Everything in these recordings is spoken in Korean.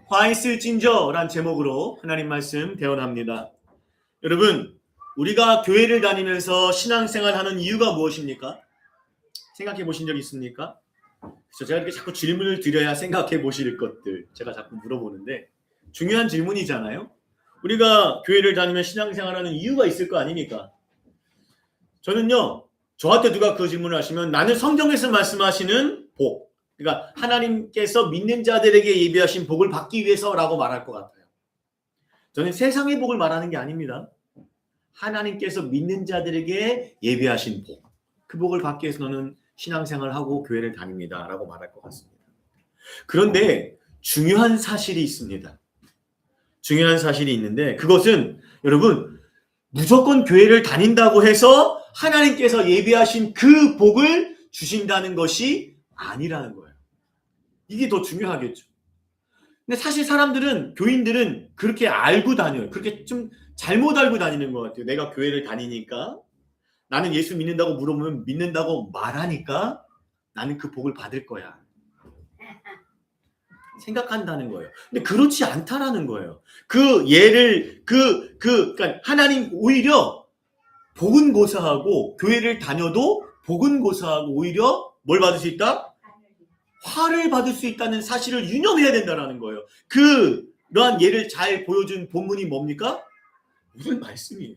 화 있을 진저란 제목으로 하나님 말씀 대언합니다. 여러분, 우리가 교회를 다니면서 신앙생활하는 이유가 무엇입니까? 생각해 보신 적 있습니까? 그래서 제가 이렇게 자꾸 질문을 드려야 생각해 보실 것들 제가 자꾸 물어보는데 중요한 질문이잖아요. 우리가 교회를 다니면 신앙생활하는 이유가 있을 거 아닙니까? 저는요, 저한테 누가 그 질문을 하시면 나는 성경에서 말씀하시는 복, 그러니까 하나님께서 믿는 자들에게 예비하신 복을 받기 위해서라고 말할 것 같아요. 저는 세상의 복을 말하는 게 아닙니다. 하나님께서 믿는 자들에게 예비하신 복, 그 복을 받기 위해서 너는 신앙생활을 하고 교회를 다닙니다 라고 말할 것 같습니다. 그런데 중요한 사실이 있습니다. 중요한 사실이 있는데 그것은 여러분 무조건 교회를 다닌다고 해서 하나님께서 예비하신 그 복을 주신다는 것이 아니라는 거예요. 이게 더 중요하겠죠. 근데 사실 사람들은, 교인들은 그렇게 알고 다녀요. 그렇게 좀 잘못 알고 다니는 것 같아요. 내가 교회를 다니니까, 나는 예수 믿는다고 물어보면 믿는다고 말하니까 나는 그 복을 받을 거야. 생각한다는 거예요. 근데 그렇지 않다라는 거예요. 그 예를, 그러니까 하나님 오히려 복은 고사하고 교회를 다녀도 복은 고사하고 오히려 뭘 받을 수 있다? 화를 받을 수 있다는 사실을 유념해야 된다는 거예요. 그러한 예를 잘 보여준 본문이 뭡니까? 오늘 말씀이에요.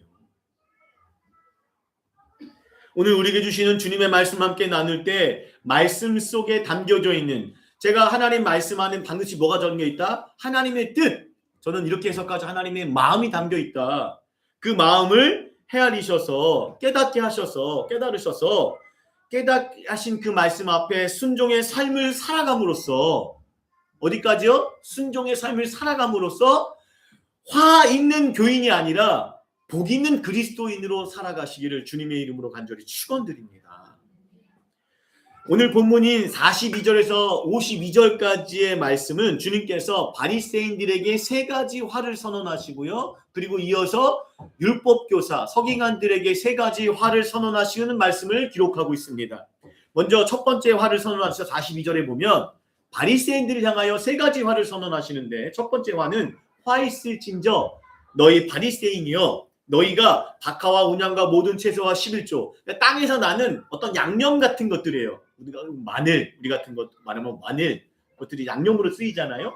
오늘 우리에게 주시는 주님의 말씀 함께 나눌 때 말씀 속에 담겨져 있는, 제가 하나님 말씀 안에 반드시 뭐가 담겨 있다? 하나님의 뜻. 저는 이렇게 해석하죠. 하나님의 마음이 담겨 있다. 그 마음을 헤아리셔서 깨닫게 하셔서 깨달으셔서 깨닫하신 그 말씀 앞에 순종의 삶을 살아감으로써 어디까지요? 순종의 삶을 살아감으로써 화 있는 교인이 아니라 복 있는 그리스도인으로 살아가시기를 주님의 이름으로 간절히 축원드립니다. 오늘 본문인 42절에서 52절까지의 말씀은 주님께서 바리새인들에게 세 가지 화를 선언하시고요. 그리고 이어서 율법교사, 서기관들에게 세 가지 화를 선언하시는 말씀을 기록하고 있습니다. 먼저 첫 번째 화를 선언하셔서 42절에 보면 바리새인들을 향하여 세 가지 화를 선언하시는데 첫 번째 화는 화 있을진저 너희 바리새인이여 너희가 박하와 온양과 모든 채소와 11조 땅에서 나는 어떤 양념 같은 것들이에요. 우리가 마늘, 우리 같은 것 말하면 마늘 것들이 양념으로 쓰이잖아요.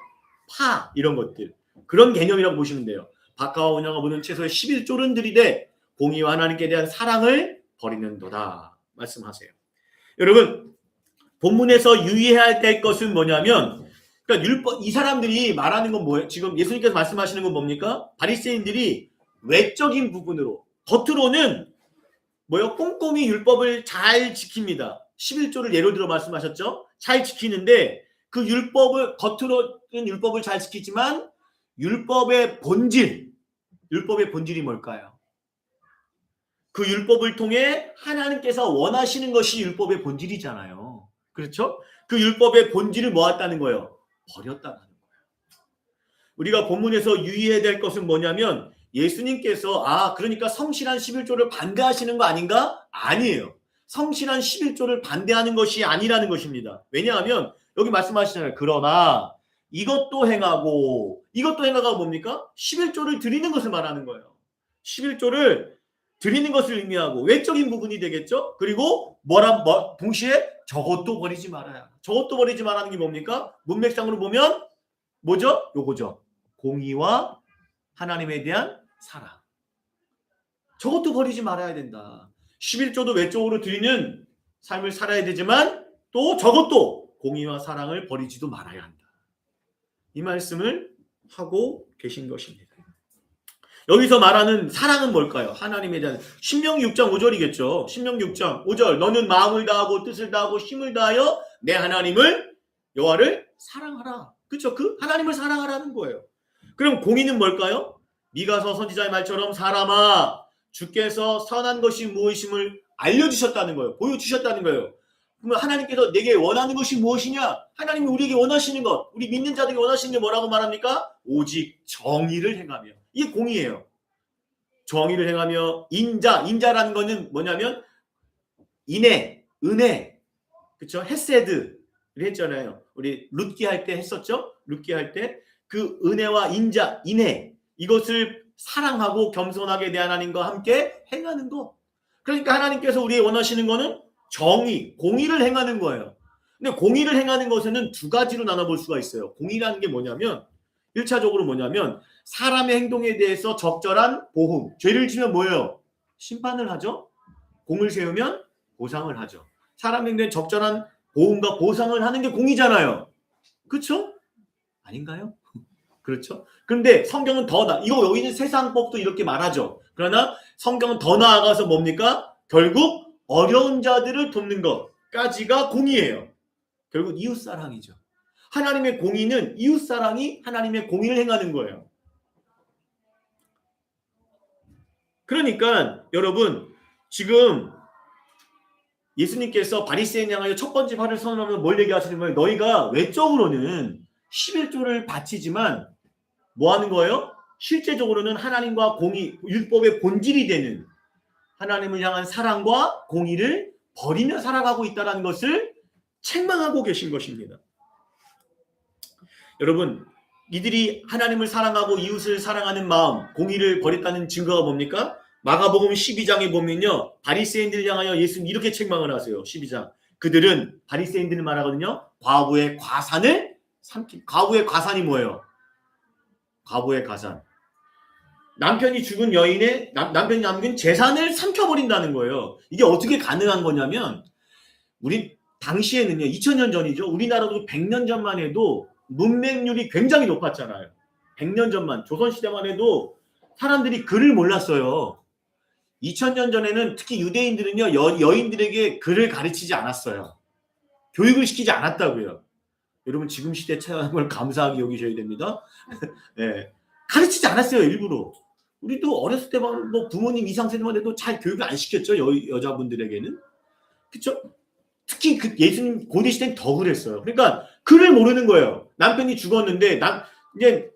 파 이런 것들 그런 개념이라고 보시면 돼요. 박하와 온양과 모든 채소의 11조는 들이되 공의와 하나님께 대한 사랑을 버리는도다 말씀하세요. 여러분 본문에서 유의해야 될 것은 뭐냐면 그러니까 율법 이 사람들이 말하는 건 뭐예요? 지금 예수님께서 말씀하시는 건 뭡니까? 바리새인들이 외적인 부분으로 겉으로는 뭐요? 꼼꼼히 율법을 잘 지킵니다. 11조를 예로 들어 말씀하셨죠? 잘 지키는데 그 율법을 겉으로는 율법을 잘 지키지만 율법의 본질이 뭘까요? 그 율법을 통해 하나님께서 원하시는 것이 율법의 본질이잖아요. 그렇죠? 그 율법의 본질을 모았다는 거예요. 버렸다는 거예요. 우리가 본문에서 유의해야 될 것은 뭐냐면 예수님께서 그러니까 성실한 11조를 반대하시는 거 아닌가? 아니에요. 성실한 11조를 반대하는 것이 아니라는 것입니다. 왜냐하면 여기 말씀하시잖아요. 그러나 이것도 행하고 뭡니까? 11조를 드리는 것을 말하는 거예요. 11조를 드리는 것을 의미하고 외적인 부분이 되겠죠. 그리고 동시에 저것도 버리지 말아야. 저것도 버리지 말라는 게 뭡니까? 문맥상으로 보면 뭐죠? 요거죠. 공의와 하나님에 대한 사랑. 저것도 버리지 말아야 된다. 11조도 외적으로 드리는 삶을 살아야 되지만 또 저것도 공의와 사랑을 버리지도 말아야 한다. 이 말씀을 하고 계신 것입니다. 여기서 말하는 사랑은 뭘까요? 하나님에 대한 신명기 6장 5절이겠죠. 신명기 6장 5절 너는 마음을 다하고 뜻을 다하고 힘을 다하여 내 하나님을 여호와를 사랑하라. 그렇죠? 그 하나님을 사랑하라는 거예요. 그럼 공의는 뭘까요? 미가서 선지자의 말처럼 사람아 주께서 선한 것이 무엇임을 알려주셨다는 거예요. 보여주셨다는 거예요. 그러면 하나님께서 내게 원하는 것이 무엇이냐? 하나님이 우리에게 원하시는 것, 우리 믿는 자들에게 원하시는 게 뭐라고 말합니까? 오직 정의를 행하며. 이게 공의예요. 정의를 행하며 인자라는 거는 뭐냐면 인애, 은혜, 그렇죠? 헤세드를 했잖아요. 우리 룻기 할 때 했었죠? 룻기 할 때 그 은혜와 인내 이것을 사랑하고 겸손하게 내 하나님과 함께 행하는 거. 그러니까 하나님께서 우리의 원하시는 거는 정의, 공의를 행하는 거예요. 근데 공의를 행하는 것에는 두 가지로 나눠볼 수가 있어요. 공의라는 게 뭐냐면 1차적으로 뭐냐면 사람의 행동에 대해서 적절한 보응. 죄를 지면 뭐예요? 심판을 하죠. 공을 세우면 보상을 하죠. 사람 행동에 적절한 보응과 보상을 하는 게 공의잖아요. 그렇죠? 아닌가요? 그렇죠? 그런데 성경은 이거 여기는 세상법도 이렇게 말하죠. 그러나 성경은 더 나아가서 뭡니까? 결국 어려운 자들을 돕는 것까지가 공의예요. 결국 이웃사랑이죠. 하나님의 공의는 이웃사랑이 하나님의 공의를 행하는 거예요. 그러니까 여러분 지금 예수님께서 바리새인 향하여 첫 번째 화를 선언하면 뭘 얘기하시는 거예요? 너희가 외적으로는 11조를 바치지만 뭐 하는 거예요? 실제적으로는 하나님과 공의, 율법의 본질이 되는 하나님을 향한 사랑과 공의를 버리며 살아가고 있다는 것을 책망하고 계신 것입니다. 여러분, 이들이 하나님을 사랑하고 이웃을 사랑하는 마음, 공의를 버렸다는 증거가 뭡니까? 마가복음 12장에 보면요. 바리새인들을 향하여 예수님 이렇게 책망을 하세요. 12장. 그들은 바리새인들을 말하거든요. 과부의 과산을 삼키. 과부의 과산이 뭐예요? 과부의 가산. 남편이 죽은 여인의 남편이 남긴 재산을 삼켜버린다는 거예요. 이게 어떻게 가능한 거냐면 우리 당시에는요. 2000년 전이죠. 우리나라도 100년 전만 해도 문맹률이 굉장히 높았잖아요. 100년 전만 조선시대만 해도 사람들이 글을 몰랐어요. 2000년 전에는 특히 유대인들은요. 여인들에게 글을 가르치지 않았어요. 교육을 시키지 않았다고요. 여러분 지금 시대에 태어난 걸 감사하게 여기셔야 됩니다. 네. 가르치지 않았어요. 일부러. 우리도 어렸을 때만 뭐 부모님 이상세대만 해도 잘 교육을 안 시켰죠. 여자분들에게는. 그렇죠? 특히 그 예수님 고대 시대는 더 그랬어요. 그러니까 글을 모르는 거예요. 남편이 죽었는데 이제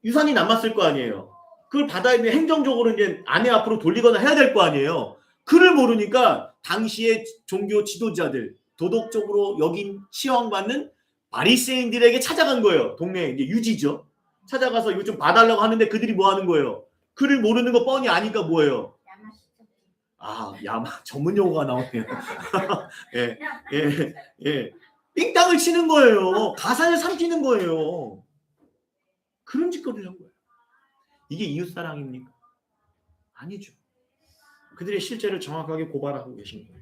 유산이 남았을 거 아니에요. 그걸 받아야 되면 행정적으로 이제 아내 앞으로 돌리거나 해야 될 거 아니에요. 글을 모르니까 당시의 종교 지도자들 도덕적으로 여긴 시황받는 바리새인들에게 찾아간 거예요. 동네 이제 유지죠. 찾아가서 이거 좀 봐달라고 하는데 그들이 뭐 하는 거예요? 글을 모르는 거 뻔히 아니까 뭐예요? 야마 전문 용어가 나오네요. 예. 삥땅을 치는 거예요. 가산을 삼키는 거예요. 그런 짓거리를 한 거예요. 이게 이웃사랑입니까? 아니죠. 그들의 실제를 정확하게 고발하고 계신 거예요.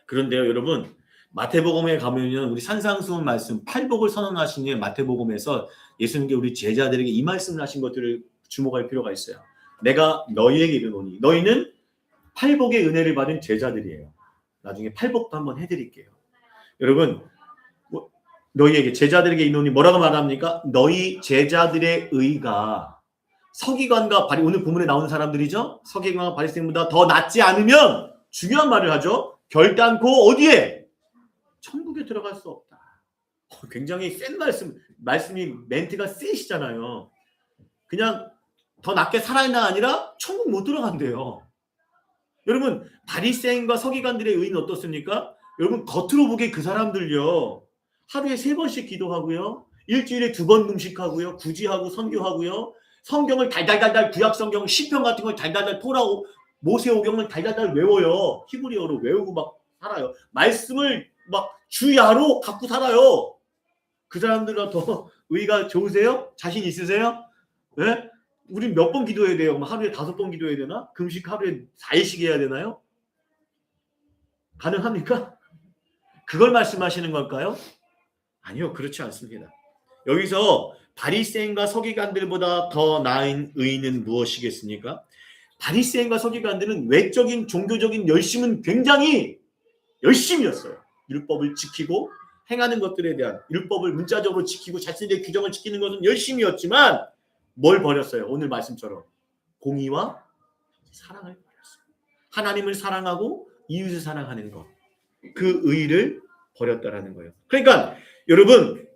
그런데요, 여러분, 마태복음에 가면요, 우리 산상수훈 말씀, 팔복을 선언하신 마태복음에서 예수님께 우리 제자들에게 이 말씀을 하신 것들을 주목할 필요가 있어요. 내가 너희에게 이르노니, 너희는 팔복의 은혜를 받은 제자들이에요. 나중에 팔복도 한번 해드릴게요. 여러분, 너희에게 제자들에게 이르노니 뭐라고 말합니까? 너희 제자들의 의가 서기관과 오늘 본문에 나오는 사람들이죠. 서기관과 바리새인보다 더 낫지 않으면 중요한 말을 하죠. 결단코 어디에? 천국에 들어갈 수 없다. 굉장히 센 말씀이 멘트가 세시잖아요. 그냥 더 낫게 살아야나 아니라 천국 못 들어간대요. 여러분 바리새인과 서기관들의 의는 어떻습니까? 여러분 겉으로 보기에 그 사람들요. 하루에 3번씩 기도하고요. 일주일에 2번 금식하고요. 구제하고 선교하고요. 성경을 달달달달 구약 성경 시편 같은 걸 달달달 토라고 모세오경을 달달달 외워요. 히브리어로 외우고 막 살아요. 말씀을 막 주야로 갖고 살아요. 그 사람들과 더 의가 좋으세요? 자신 있으세요? 네? 우리 몇 번 기도해야 돼요? 하루에 5번 기도해야 되나? 금식 하루에 4일씩 해야 되나요? 가능합니까? 그걸 말씀하시는 걸까요? 아니요, 그렇지 않습니다. 여기서 바리새인과 서기관들보다 더 나은 의는 무엇이겠습니까? 바리새인과 서기관들은 외적인 종교적인 열심은 굉장히 열심이었어요. 율법을 지키고 행하는 것들에 대한 율법을 문자적으로 지키고 자신의 규정을 지키는 것은 열심이었지만 뭘 버렸어요? 오늘 말씀처럼 공의와 사랑을 버렸어요. 하나님을 사랑하고 이웃을 사랑하는 것, 그 의를 버렸다라는 거예요. 그러니까 여러분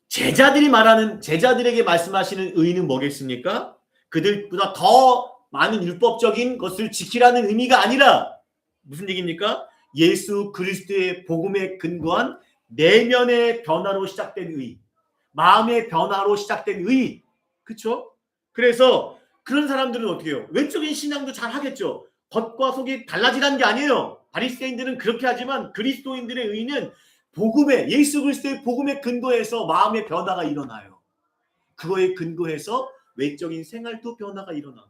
제자들에게 말씀하시는 의는 뭐겠습니까? 그들보다 더 많은 율법적인 것을 지키라는 의미가 아니라 무슨 얘기입니까? 예수 그리스도의 복음에 근거한 내면의 변화로 시작된 의. 마음의 변화로 시작된 의. 그렇죠? 그래서 그런 사람들은 어떻게 해요? 외적인 신앙도 잘 하겠죠. 겉과 속이 달라지라는 게 아니에요. 바리새인들은 그렇게 하지만 그리스도인들의 의는 복음에, 예수 그리스도의 복음에 근거해서 마음의 변화가 일어나요. 그거에 근거해서 외적인 생활도 변화가 일어나고,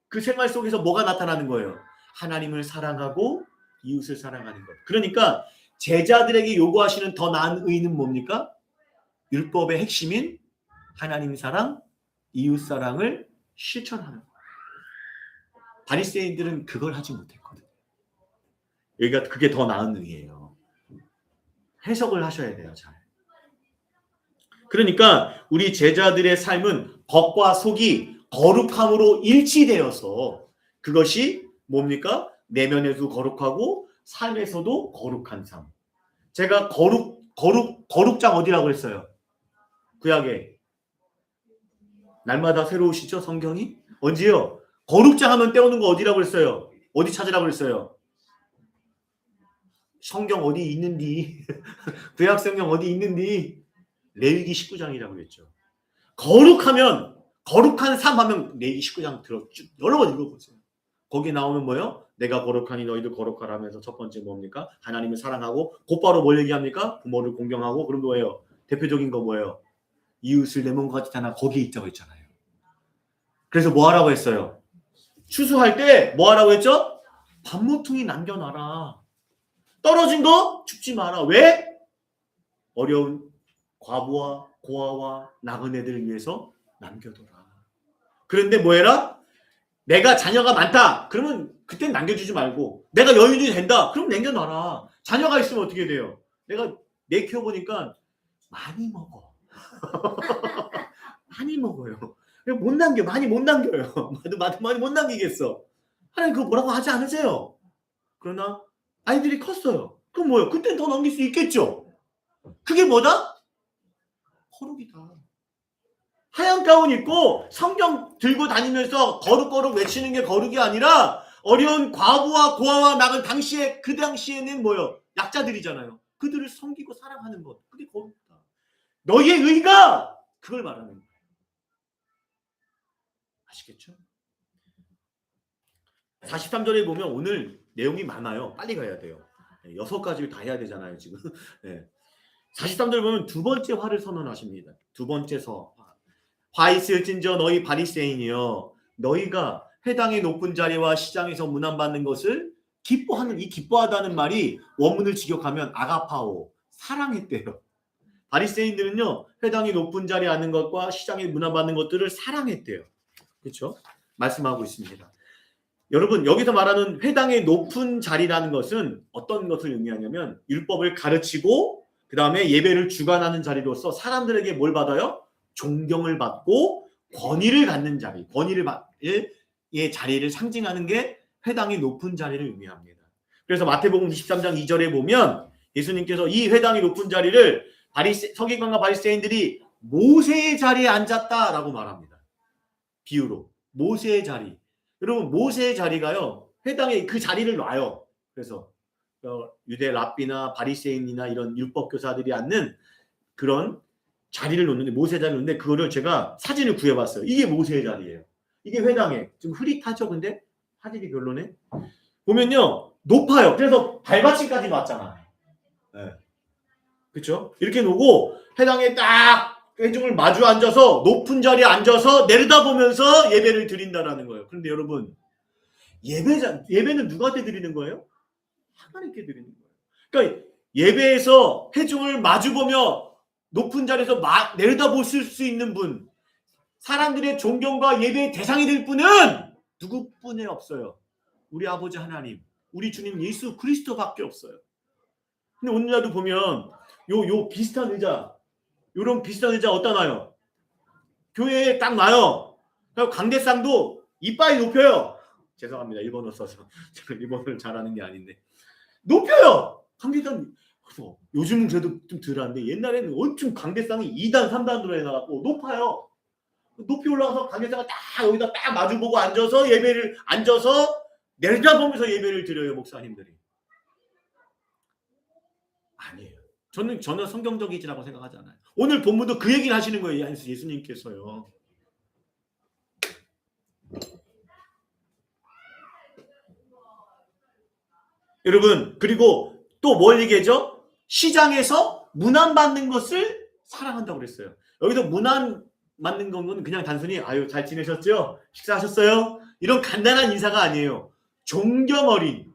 그 생활 속에서 뭐가 나타나는 거예요? 하나님을 사랑하고 이웃을 사랑하는 것. 그러니까 제자들에게 요구하시는 더 나은 의는 뭡니까? 율법의 핵심인 하나님 사랑, 이웃 사랑을 실천하는 거예요. 바리새인들은 그걸 하지 못했거든요. 그러니까 그게 더 나은 의예요. 해석을 하셔야 돼요, 잘. 그러니까 우리 제자들의 삶은 겉과 속이 거룩함으로 일치되어서 그것이 뭡니까? 내면에도 거룩하고 삶에서도 거룩한 삶. 제가 거룩장 어디라고 그랬어요? 구약에. 날마다 새로우시죠, 성경이? 언제요? 거룩장 하면 떼우는 거 어디라고 그랬어요? 어디 찾으라고 그랬어요? 성경 어디 있는디? 구약 성경 어디 있는디? 레위기 19장이라고 그랬죠. 거룩하면, 거룩한 삶 하면 레위기 19장 여러 번 읽어보세요. 거기 나오는 뭐예요? 내가 거룩하니 너희도 거룩하라 하면서 첫 번째 뭡니까? 하나님을 사랑하고, 곧바로 뭘 얘기합니까? 부모를 공경하고, 그럼 뭐예요? 대표적인 거 뭐예요? 이웃을 내 몸과 같이 하나, 거기에 있다고 했잖아요. 그래서 뭐 하라고 했어요? 추수할 때 뭐 하라고 했죠? 밥모퉁이 남겨놔라. 떨어진 거 줍지 마라. 왜? 어려운 과부와 고아와 나그네들을 위해서 남겨둬라. 그런데 뭐 해라? 내가 자녀가 많다. 그러면 그땐 남겨주지 말고, 내가 여유도 된다. 그럼 남겨놔라. 자녀가 있으면 어떻게 돼요? 내가 내 키워보니까 많이 먹어. 많이 먹어요. 못 남겨. 많이 못 남겨요. 많이 못 남기겠어. 하나님 그거 뭐라고 하지 않으세요. 그러나 아이들이 컸어요. 그럼 뭐예요? 그땐 더 넘길 수 있겠죠. 그게 뭐다? 거룩이다. 하얀 가운 입고 성경 들고 다니면서 거룩 외치는 게 거룩이 아니라, 어려운 과부와 고아와 나간 당시에, 그 당시에는 뭐요? 약자들이잖아요. 그들을 섬기고 사랑하는 것. 그게 거룩이다. 너희의 의가 그걸 말하는 거예요. 아시겠죠? 43절에 보면 오늘 내용이 많아요. 빨리 가야 돼요. 6가지 다 해야 되잖아요, 지금. 네. 43절 보면 두 번째 화를 선언하십니다. 두 번째 화 있을진저 너희 바리새인이여, 너희가 회당의 높은 자리와 시장에서 문안받는 것을 기뻐하는, 이 기뻐하다는 말이 원문을 직역하면 아가파오, 사랑했대요. 바리새인들은요, 회당의 높은 자리에 앉는 것과 시장에 문안받는 것들을 사랑했대요. 그렇죠? 말씀하고 있습니다. 여러분, 여기서 말하는 회당의 높은 자리라는 것은 어떤 것을 의미하냐면, 율법을 가르치고 그 다음에 예배를 주관하는 자리로서 사람들에게 뭘 받아요? 존경을 받고 권위를 갖는 자리, 권위의 자리를 상징하는 게 회당의 높은 자리를 의미합니다. 그래서 마태복음 23장 2절에 보면 예수님께서 이 회당의 높은 자리를 서기관과 바리새인들이 모세의 자리에 앉았다라고 말합니다. 비유로 모세의 자리. 여러분, 모세의 자리가요, 회당에 그 자리를 놔요. 그래서 유대 랍비나 바리새인이나 이런 율법 교사들이 앉는 그런 자리를 놓는데, 모세의 자리를 놓는데, 그거를 제가 사진을 구해봤어요. 이게 모세의 자리예요. 이게 회당에 좀 흐릿하죠. 근데 화질이 별로네. 보면요, 높아요. 그래서 발받침까지 놨잖아요. 네. 그렇죠? 이렇게 놓고 회당에 딱 회중을 마주 앉아서 높은 자리에 앉아서 내려다보면서 예배를 드린다라는 거예요. 그런데 여러분, 예배는 누구한테 드리는 거예요? 하나님께 드리는 거예요. 그러니까 예배에서 회중을 마주보며 높은 자리에서 내려다보실 수 있는 분, 사람들의 존경과 예배의 대상이 될 분은 누구뿐에 없어요. 우리 아버지 하나님, 우리 주님 예수 그리스도밖에 없어요. 근데 오늘날도 보면 요 비슷한 의자, 요런 비슷한 의자 어디다 놔요? 교회에 딱 놔요. 강대상도 이빨이 높여요. 죄송합니다. 일본어 써서. 제가 일본어를 잘하는 게 아닌데. 높여요. 강대상. 요즘은 그래도 좀 덜한데, 옛날에는 엄청 강대상이 2단, 3단으로 해놔갖고 높아요. 높이 올라가서 강대상을 딱 여기다 딱 마주보고 앉아서 내려다보면서 예배를 드려요, 목사님들이. 아니에요. 저는 전혀 성경적이지라고 생각하지 않아요. 오늘 본문도 그 얘기를 하시는 거예요. 예수님께서요. 여러분, 그리고 또 뭘 얘기하죠? 시장에서 문안 받는 것을 사랑한다고 그랬어요. 여기서 문안 받는 건 그냥 단순히 아유 잘 지내셨죠? 식사하셨어요? 이런 간단한 인사가 아니에요. 존경 어린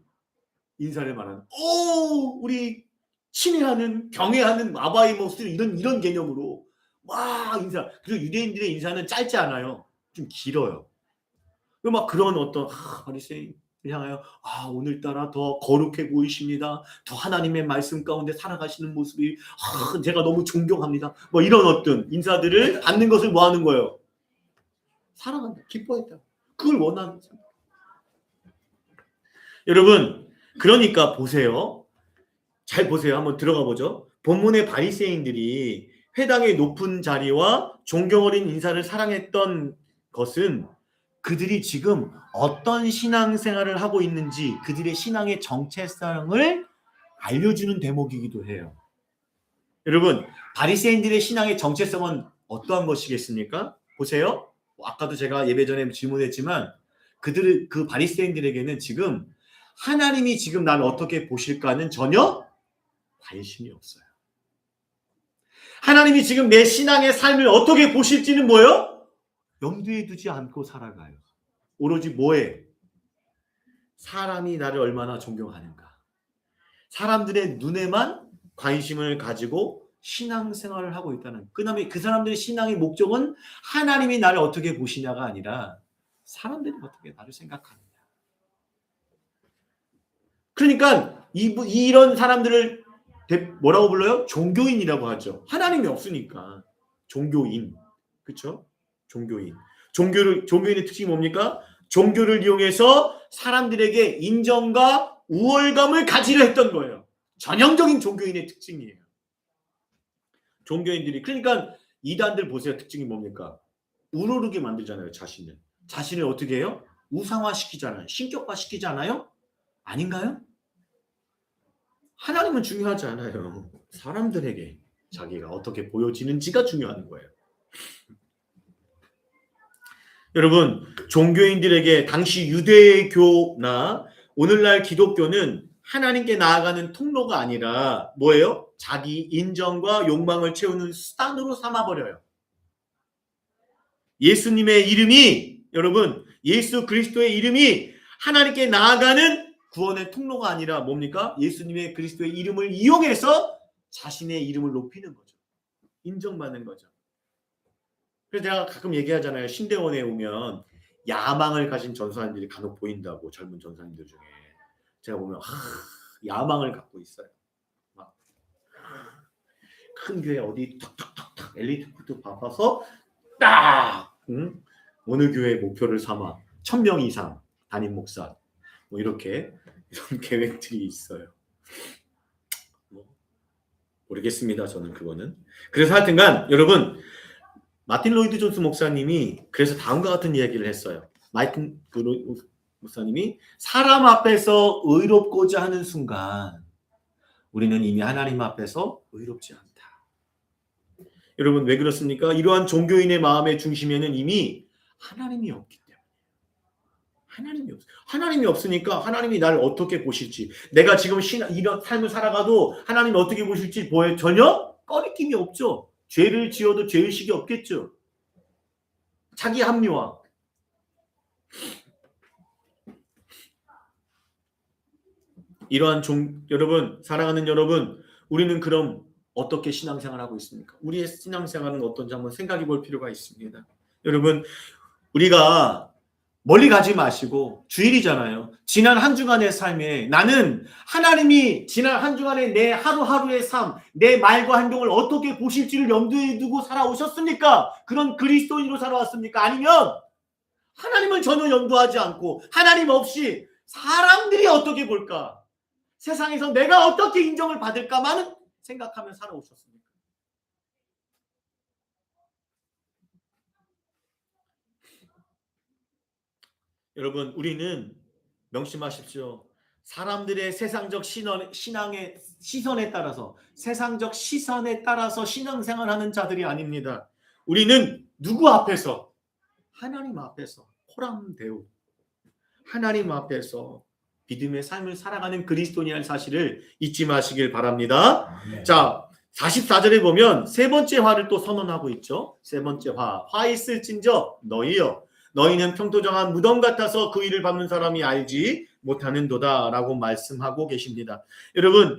인사를 말하는. 오, 우리 친애하는 경애하는 아바의 모습 이런 개념으로 와 인사. 그리고 유대인들의 인사는 짧지 않아요. 좀 길어요. 막 그런 어떤 바리새인을 향하여 오늘따라 더 거룩해 보이십니다. 더 하나님의 말씀 가운데 살아가시는 모습이 제가 너무 존경합니다. 뭐 이런 어떤 인사들을 받는 것을 뭐 하는 거예요? 사랑한다. 기뻐했다. 그걸 원하는 거죠. 여러분 그러니까 보세요. 잘 보세요. 한번 들어가 보죠. 본문의 바리새인들이 회당의 높은 자리와 존경 어린 인사를 사랑했던 것은 그들이 지금 어떤 신앙생활을 하고 있는지 그들의 신앙의 정체성을 알려주는 대목이기도 해요. 여러분 바리새인들의 신앙의 정체성은 어떠한 것이겠습니까? 보세요. 아까도 제가 예배 전에 질문했지만 그 바리새인들에게는 지금 하나님이 지금 날 어떻게 보실까는 전혀 관심이 없어요. 하나님이 지금 내 신앙의 삶을 어떻게 보실지는 뭐예요? 염두에 두지 않고 살아가요. 오로지 뭐에? 사람이 나를 얼마나 존경하는가. 사람들의 눈에만 관심을 가지고 신앙생활을 하고 있다는. 그다음에 그 사람들의 신앙의 목적은 하나님이 나를 어떻게 보시냐가 아니라 사람들이 어떻게 나를 생각하느냐. 그러니까 이런 사람들을 뭐라고 불러요? 종교인이라고 하죠. 하나님이 없으니까. 종교인. 그렇죠? 종교인. 종교인의 특징이 뭡니까? 종교를 이용해서 사람들에게 인정과 우월감을 가지려 했던 거예요. 전형적인 종교인의 특징이에요. 종교인들이 그러니까 이단들 보세요. 특징이 뭡니까? 우르르게 만들잖아요. 자신을 어떻게 해요? 우상화시키잖아요. 신격화시키잖아요. 아닌가요? 하나님은 중요하지 않아요. 사람들에게 자기가 어떻게 보여지는지가 중요한 거예요. 여러분 종교인들에게 당시 유대교나 오늘날 기독교는 하나님께 나아가는 통로가 아니라 뭐예요? 자기 인정과 욕망을 채우는 수단으로 삼아버려요. 예수님의 이름이 여러분 예수 그리스도의 이름이 하나님께 나아가는 구원의 통로가 아니라 뭡니까? 예수님의 그리스도의 이름을 이용해서 자신의 이름을 높이는 거죠. 인정받는 거죠. 그래서 제가 가끔 얘기하잖아요. 신대원에 오면 야망을 가진 전사님들이 간혹 보인다고. 젊은 전사님들 중에 제가 보면 야망을 갖고 있어요. 막 큰 교회 어디 탁탁탁탁 엘리트 푸드 바빠서 딱 어느 교회 목표를 삼아 1000명 이상 담임 목사 뭐 이렇게 이런 계획들이 있어요. 모르겠습니다. 저는 그거는. 그래서 하여튼간 여러분 마틴 로이드 존스 목사님이 그래서 다음과 같은 이야기를 했어요. 마틴 로이드 목사님이 사람 앞에서 의롭고자 하는 순간 우리는 이미 하나님 앞에서 의롭지 않다. 여러분 왜 그렇습니까? 이러한 종교인의 마음의 중심에는 이미 하나님이 없기 때문에. 하나님이 없으니까 하나님이 나를 어떻게 보실지 내가 지금 이런 삶을 살아가도 하나님이 어떻게 보실지 전혀 꺼리낌이 없죠. 죄를 지어도 죄의식이 없겠죠. 자기 합리화. 이러한 여러분 사랑하는 여러분 우리는 그럼 어떻게 신앙생활하고 있습니까? 우리의 신앙생활은 어떤지 한번 생각해 볼 필요가 있습니다. 여러분 우리가 멀리 가지 마시고 주일이잖아요. 지난 한 주간의 삶에 나는 하나님이 지난 한 주간의 내 하루하루의 삶, 내 말과 행동을 어떻게 보실지를 염두에 두고 살아오셨습니까? 그런 그리스도인으로 살아왔습니까? 아니면 하나님을 전혀 염두하지 않고 하나님 없이 사람들이 어떻게 볼까? 세상에서 내가 어떻게 인정을 받을까만 생각하며 살아오셨습니까? 여러분 우리는 명심하십시오. 사람들의 세상적 신앙의 시선에 따라서 세상적 시선에 따라서 신앙생활하는 자들이 아닙니다. 우리는 누구 앞에서? 하나님 앞에서 코람데우 하나님 앞에서 믿음의 삶을 살아가는 그리스도인이라는 사실을 잊지 마시길 바랍니다. 네. 자, 44절에 보면 세 번째 화를 또 선언하고 있죠. 세 번째 화 있을진저 너희여 너희는 평토정한 무덤 같아서 그 일을 밟는 사람이 알지 못하는도다 라고 말씀하고 계십니다. 여러분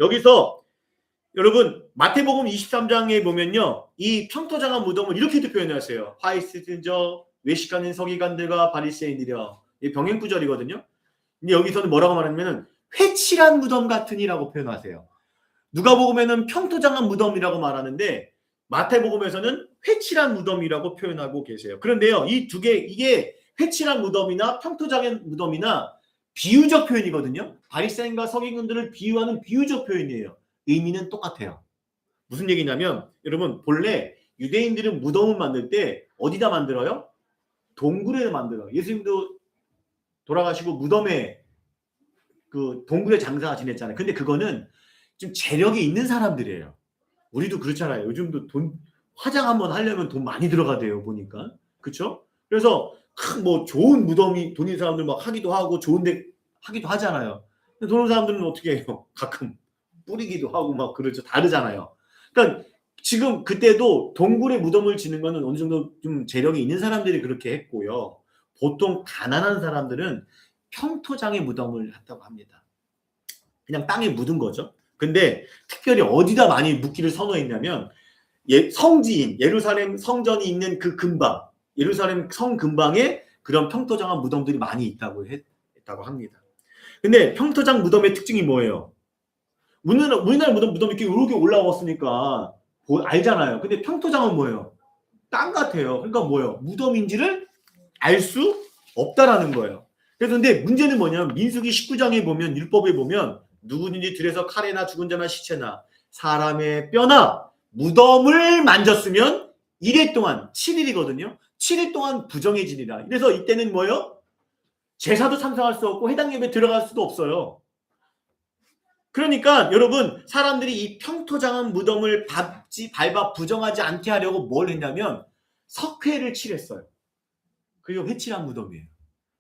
마태복음 23장에 보면요 이 평토정한 무덤을 이렇게도 표현하세요. 화 있을진저 외식하는 서기관들과 바리새인들이여. 이 병행구절이거든요. 근데 여기서는 뭐라고 말하냐면 회칠한 무덤 같으니라고 표현하세요. 누가복음에는 평토장한 무덤이라고 말하는데 마태복음에서는 회칠한 무덤이라고 표현하고 계세요. 그런데요, 이 두 개 이게 회칠한 무덤이나 평토장한 무덤이나 비유적 표현이거든요. 바리새인과 서기관들을 비유하는 비유적 표현이에요. 의미는 똑같아요. 무슨 얘기냐면 여러분 본래 유대인들은 무덤을 만들 때 어디다 만들어요? 동굴에 만들어요. 예수님도 돌아가시고 무덤에 그 동굴에 장사 지냈잖아요. 근데 그거는 좀 재력이 있는 사람들이에요. 우리도 그렇잖아요. 요즘도 화장 한번 하려면 돈 많이 들어가대요. 보니까. 그렇죠? 그래서 뭐 좋은 무덤이 돈 있는 사람들 막 하기도 하고 좋은데 하기도 하잖아요. 근데 돈 없는 사람들은 어떻게 해요? 가끔 뿌리기도 하고 막 그렇죠. 다르잖아요. 그러니까 지금 그때도 동굴에 무덤을 짓는 거는 어느 정도 좀 재력이 있는 사람들이 그렇게 했고요. 보통 가난한 사람들은 평토장에 무덤을 했다고 합니다. 그냥 땅에 묻은 거죠. 근데 특별히 어디다 많이 묻기를 선호했냐면 성지인 예루살렘 성전이 있는 그 근방, 예루살렘 성 근방에 그런 평토장한 무덤들이 많이 있다고 했다고 합니다. 근데 평토장 무덤의 특징이 뭐예요? 우리나라 무덤 이렇게 올라왔으니까 알잖아요. 근데 평토장은 뭐예요? 땅 같아요. 그러니까 뭐예요? 무덤인지를 알 수 없다라는 거예요. 그래서 근데 문제는 뭐냐면 민수기 19장에 보면 율법에 보면 누구든지 들에서 칼에나 죽은 자나 시체나 사람의 뼈나 무덤을 만졌으면 1일 동안 7일이거든요. 7일 동안 부정해지리라. 그래서 이때는 뭐예요? 제사도 참석할 수 없고 해당 예배 들어갈 수도 없어요. 그러니까 여러분 사람들이 이 평토장한 무덤을 밟아 부정하지 않게 하려고 뭘 했냐면 석회를 칠했어요. 그리고 회칠한 무덤이에요.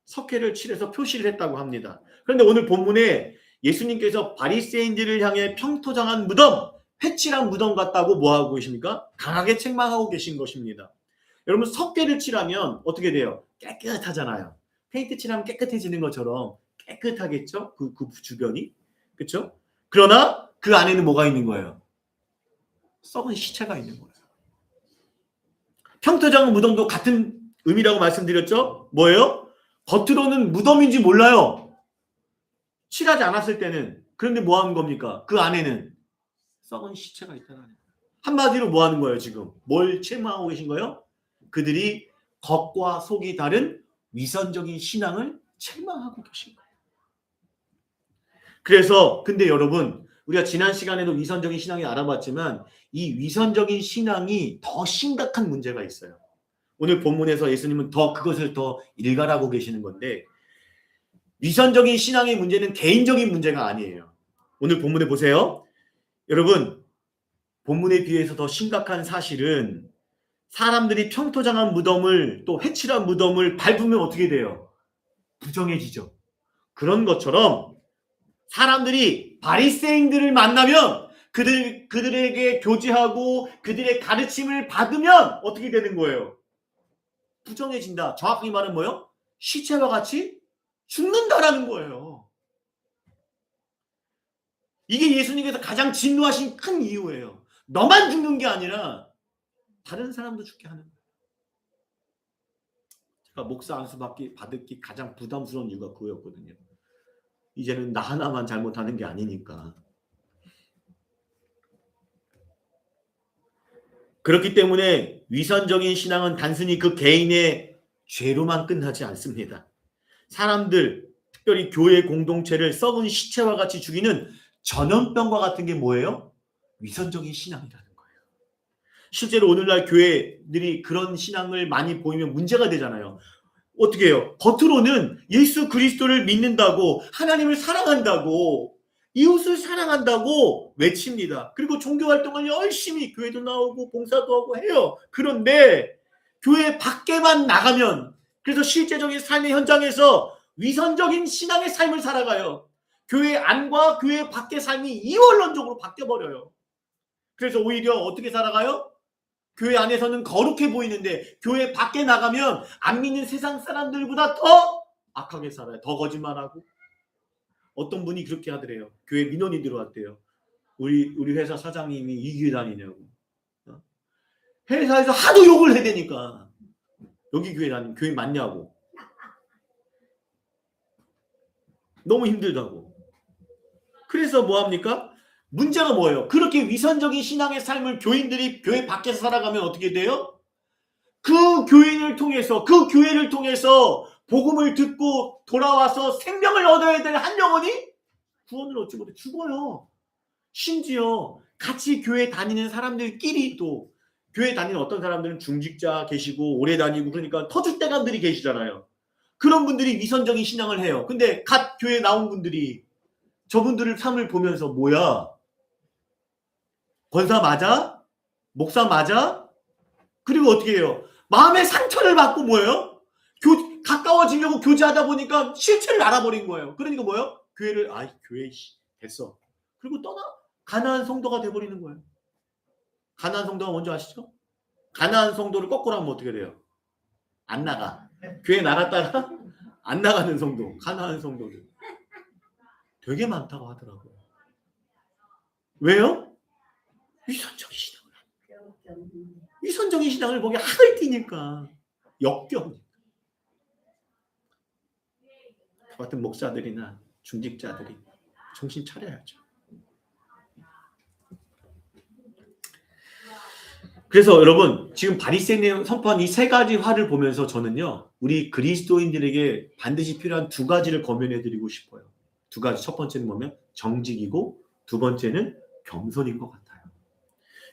석회를 칠해서 표시를 했다고 합니다. 그런데 오늘 본문에 예수님께서 바리새인들을 향해 평토장한 무덤, 회칠한 무덤 같다고 뭐하고 계십니까? 강하게 책망하고 계신 것입니다. 여러분 석회를 칠하면 어떻게 돼요? 깨끗하잖아요. 페인트 칠하면 깨끗해지는 것처럼 깨끗하겠죠? 그 주변이. 그렇죠? 그러나 그 안에는 뭐가 있는 거예요? 썩은 시체가 있는 거예요. 평토장한 무덤도 같은 의미라고 말씀드렸죠? 뭐예요? 겉으로는 무덤인지 몰라요. 칠하지 않았을 때는. 그런데 뭐 하는 겁니까? 그 안에는 썩은 시체가 있다는 거예요. 한마디로 뭐 하는 거예요 지금? 뭘 책망하고 계신 거예요? 그들이 겉과 속이 다른 위선적인 신앙을 책망하고 계신 거예요. 그래서 근데 여러분 우리가 지난 시간에도 위선적인 신앙이 알아봤지만 이 위선적인 신앙이 더 심각한 문제가 있어요. 오늘 본문에서 예수님은 그것을 더 일갈하고 계시는 건데 위선적인 신앙의 문제는 개인적인 문제가 아니에요. 오늘 본문에 보세요. 여러분 본문에 비해서 더 심각한 사실은 사람들이 평토장한 무덤을 또 회칠한 무덤을 밟으면 어떻게 돼요? 부정해지죠. 그런 것처럼 사람들이 바리새인들을 만나면 그들에게 교제하고 그들의 가르침을 받으면 어떻게 되는 거예요? 부정해진다. 정확하게 말하면 뭐예요? 시체와 같이 죽는다라는 거예요. 이게 예수님께서 가장 진노하신 큰 이유예요. 너만 죽는 게 아니라 다른 사람도 죽게 하는 거예요. 제가 목사 안수 받기 가장 부담스러운 이유가 그거였거든요. 이제는 나 하나만 잘못하는 게 아니니까. 그렇기 때문에 위선적인 신앙은 단순히 그 개인의 죄로만 끝나지 않습니다. 사람들, 특별히 교회 공동체를 썩은 시체와 같이 죽이는 전염병과 같은 게 뭐예요? 위선적인 신앙이라는 거예요. 실제로 오늘날 교회들이 그런 신앙을 많이 보이면 문제가 되잖아요. 어떻게 해요? 겉으로는 예수 그리스도를 믿는다고, 하나님을 사랑한다고, 이웃을 사랑한다고 외칩니다. 그리고 종교 활동을 열심히 교회도 나오고 봉사도 하고 해요. 그런데 교회 밖에만 나가면, 그래서 실제적인 삶의 현장에서 위선적인 신앙의 삶을 살아가요. 교회 안과 교회 밖의 삶이 이원론적으로 바뀌어버려요. 그래서 오히려 어떻게 살아가요? 교회 안에서는 거룩해 보이는데 교회 밖에 나가면 안 믿는 세상 사람들보다 더 악하게 살아요. 더 거짓말하고. 어떤 분이 그렇게 하더래요. 교회 민원이 들어왔대요. 우리 회사 사장님이 이 교회 다니냐고. 회사에서 하도 욕을 해대니까 여기 교회 다니는 교회 맞냐고. 너무 힘들다고. 그래서 뭐합니까? 문제가 뭐예요? 그렇게 위선적인 신앙의 삶을 교인들이 교회 밖에서 살아가면 어떻게 돼요? 그 교인을 통해서, 그 교회를 통해서 복음을 듣고 돌아와서 생명을 얻어야 될 한 영혼이 구원을 얻지 못해 죽어요. 심지어 같이 교회 다니는 사람들끼리도, 교회 다니는 어떤 사람들은 중직자 계시고 오래 다니고 그러니까 터줏대감들이 계시잖아요. 그런 분들이 위선적인 신앙을 해요. 근데 갓 교회 나온 분들이 저분들을 삶을 보면서 뭐야? 권사 맞아? 목사 맞아? 그리고 어떻게 해요? 마음의 상처를 받고 뭐예요? 가까워지려고 교제하다 보니까 실체를 알아버린 거예요. 그러니까 뭐예요? 교회를 교회 됐어. 그리고 떠나 가나안 성도가 돼버리는 거예요. 가나안 성도가 뭔지 아시죠? 가나안 성도를 거꾸로 하면 어떻게 돼요? 안 나가. 교회 나갔다가 안 나가는 성도, 가나안 성도들 되게 많다고 하더라고요. 왜요? 위선적인 신앙을. 위선적인 신앙을 보기 학을 띠니까. 역겨우니까. 저 같은 목사들이나 중직자들이 정신 차려야죠. 그래서 여러분 지금 바리새인이 선포한 이 세 가지 화를 보면서 저는요. 우리 그리스도인들에게 반드시 필요한 두 가지를 권면해드리고 싶어요. 두 가지. 첫 번째는 뭐냐면 정직이고 두 번째는 겸손인 것 같아요.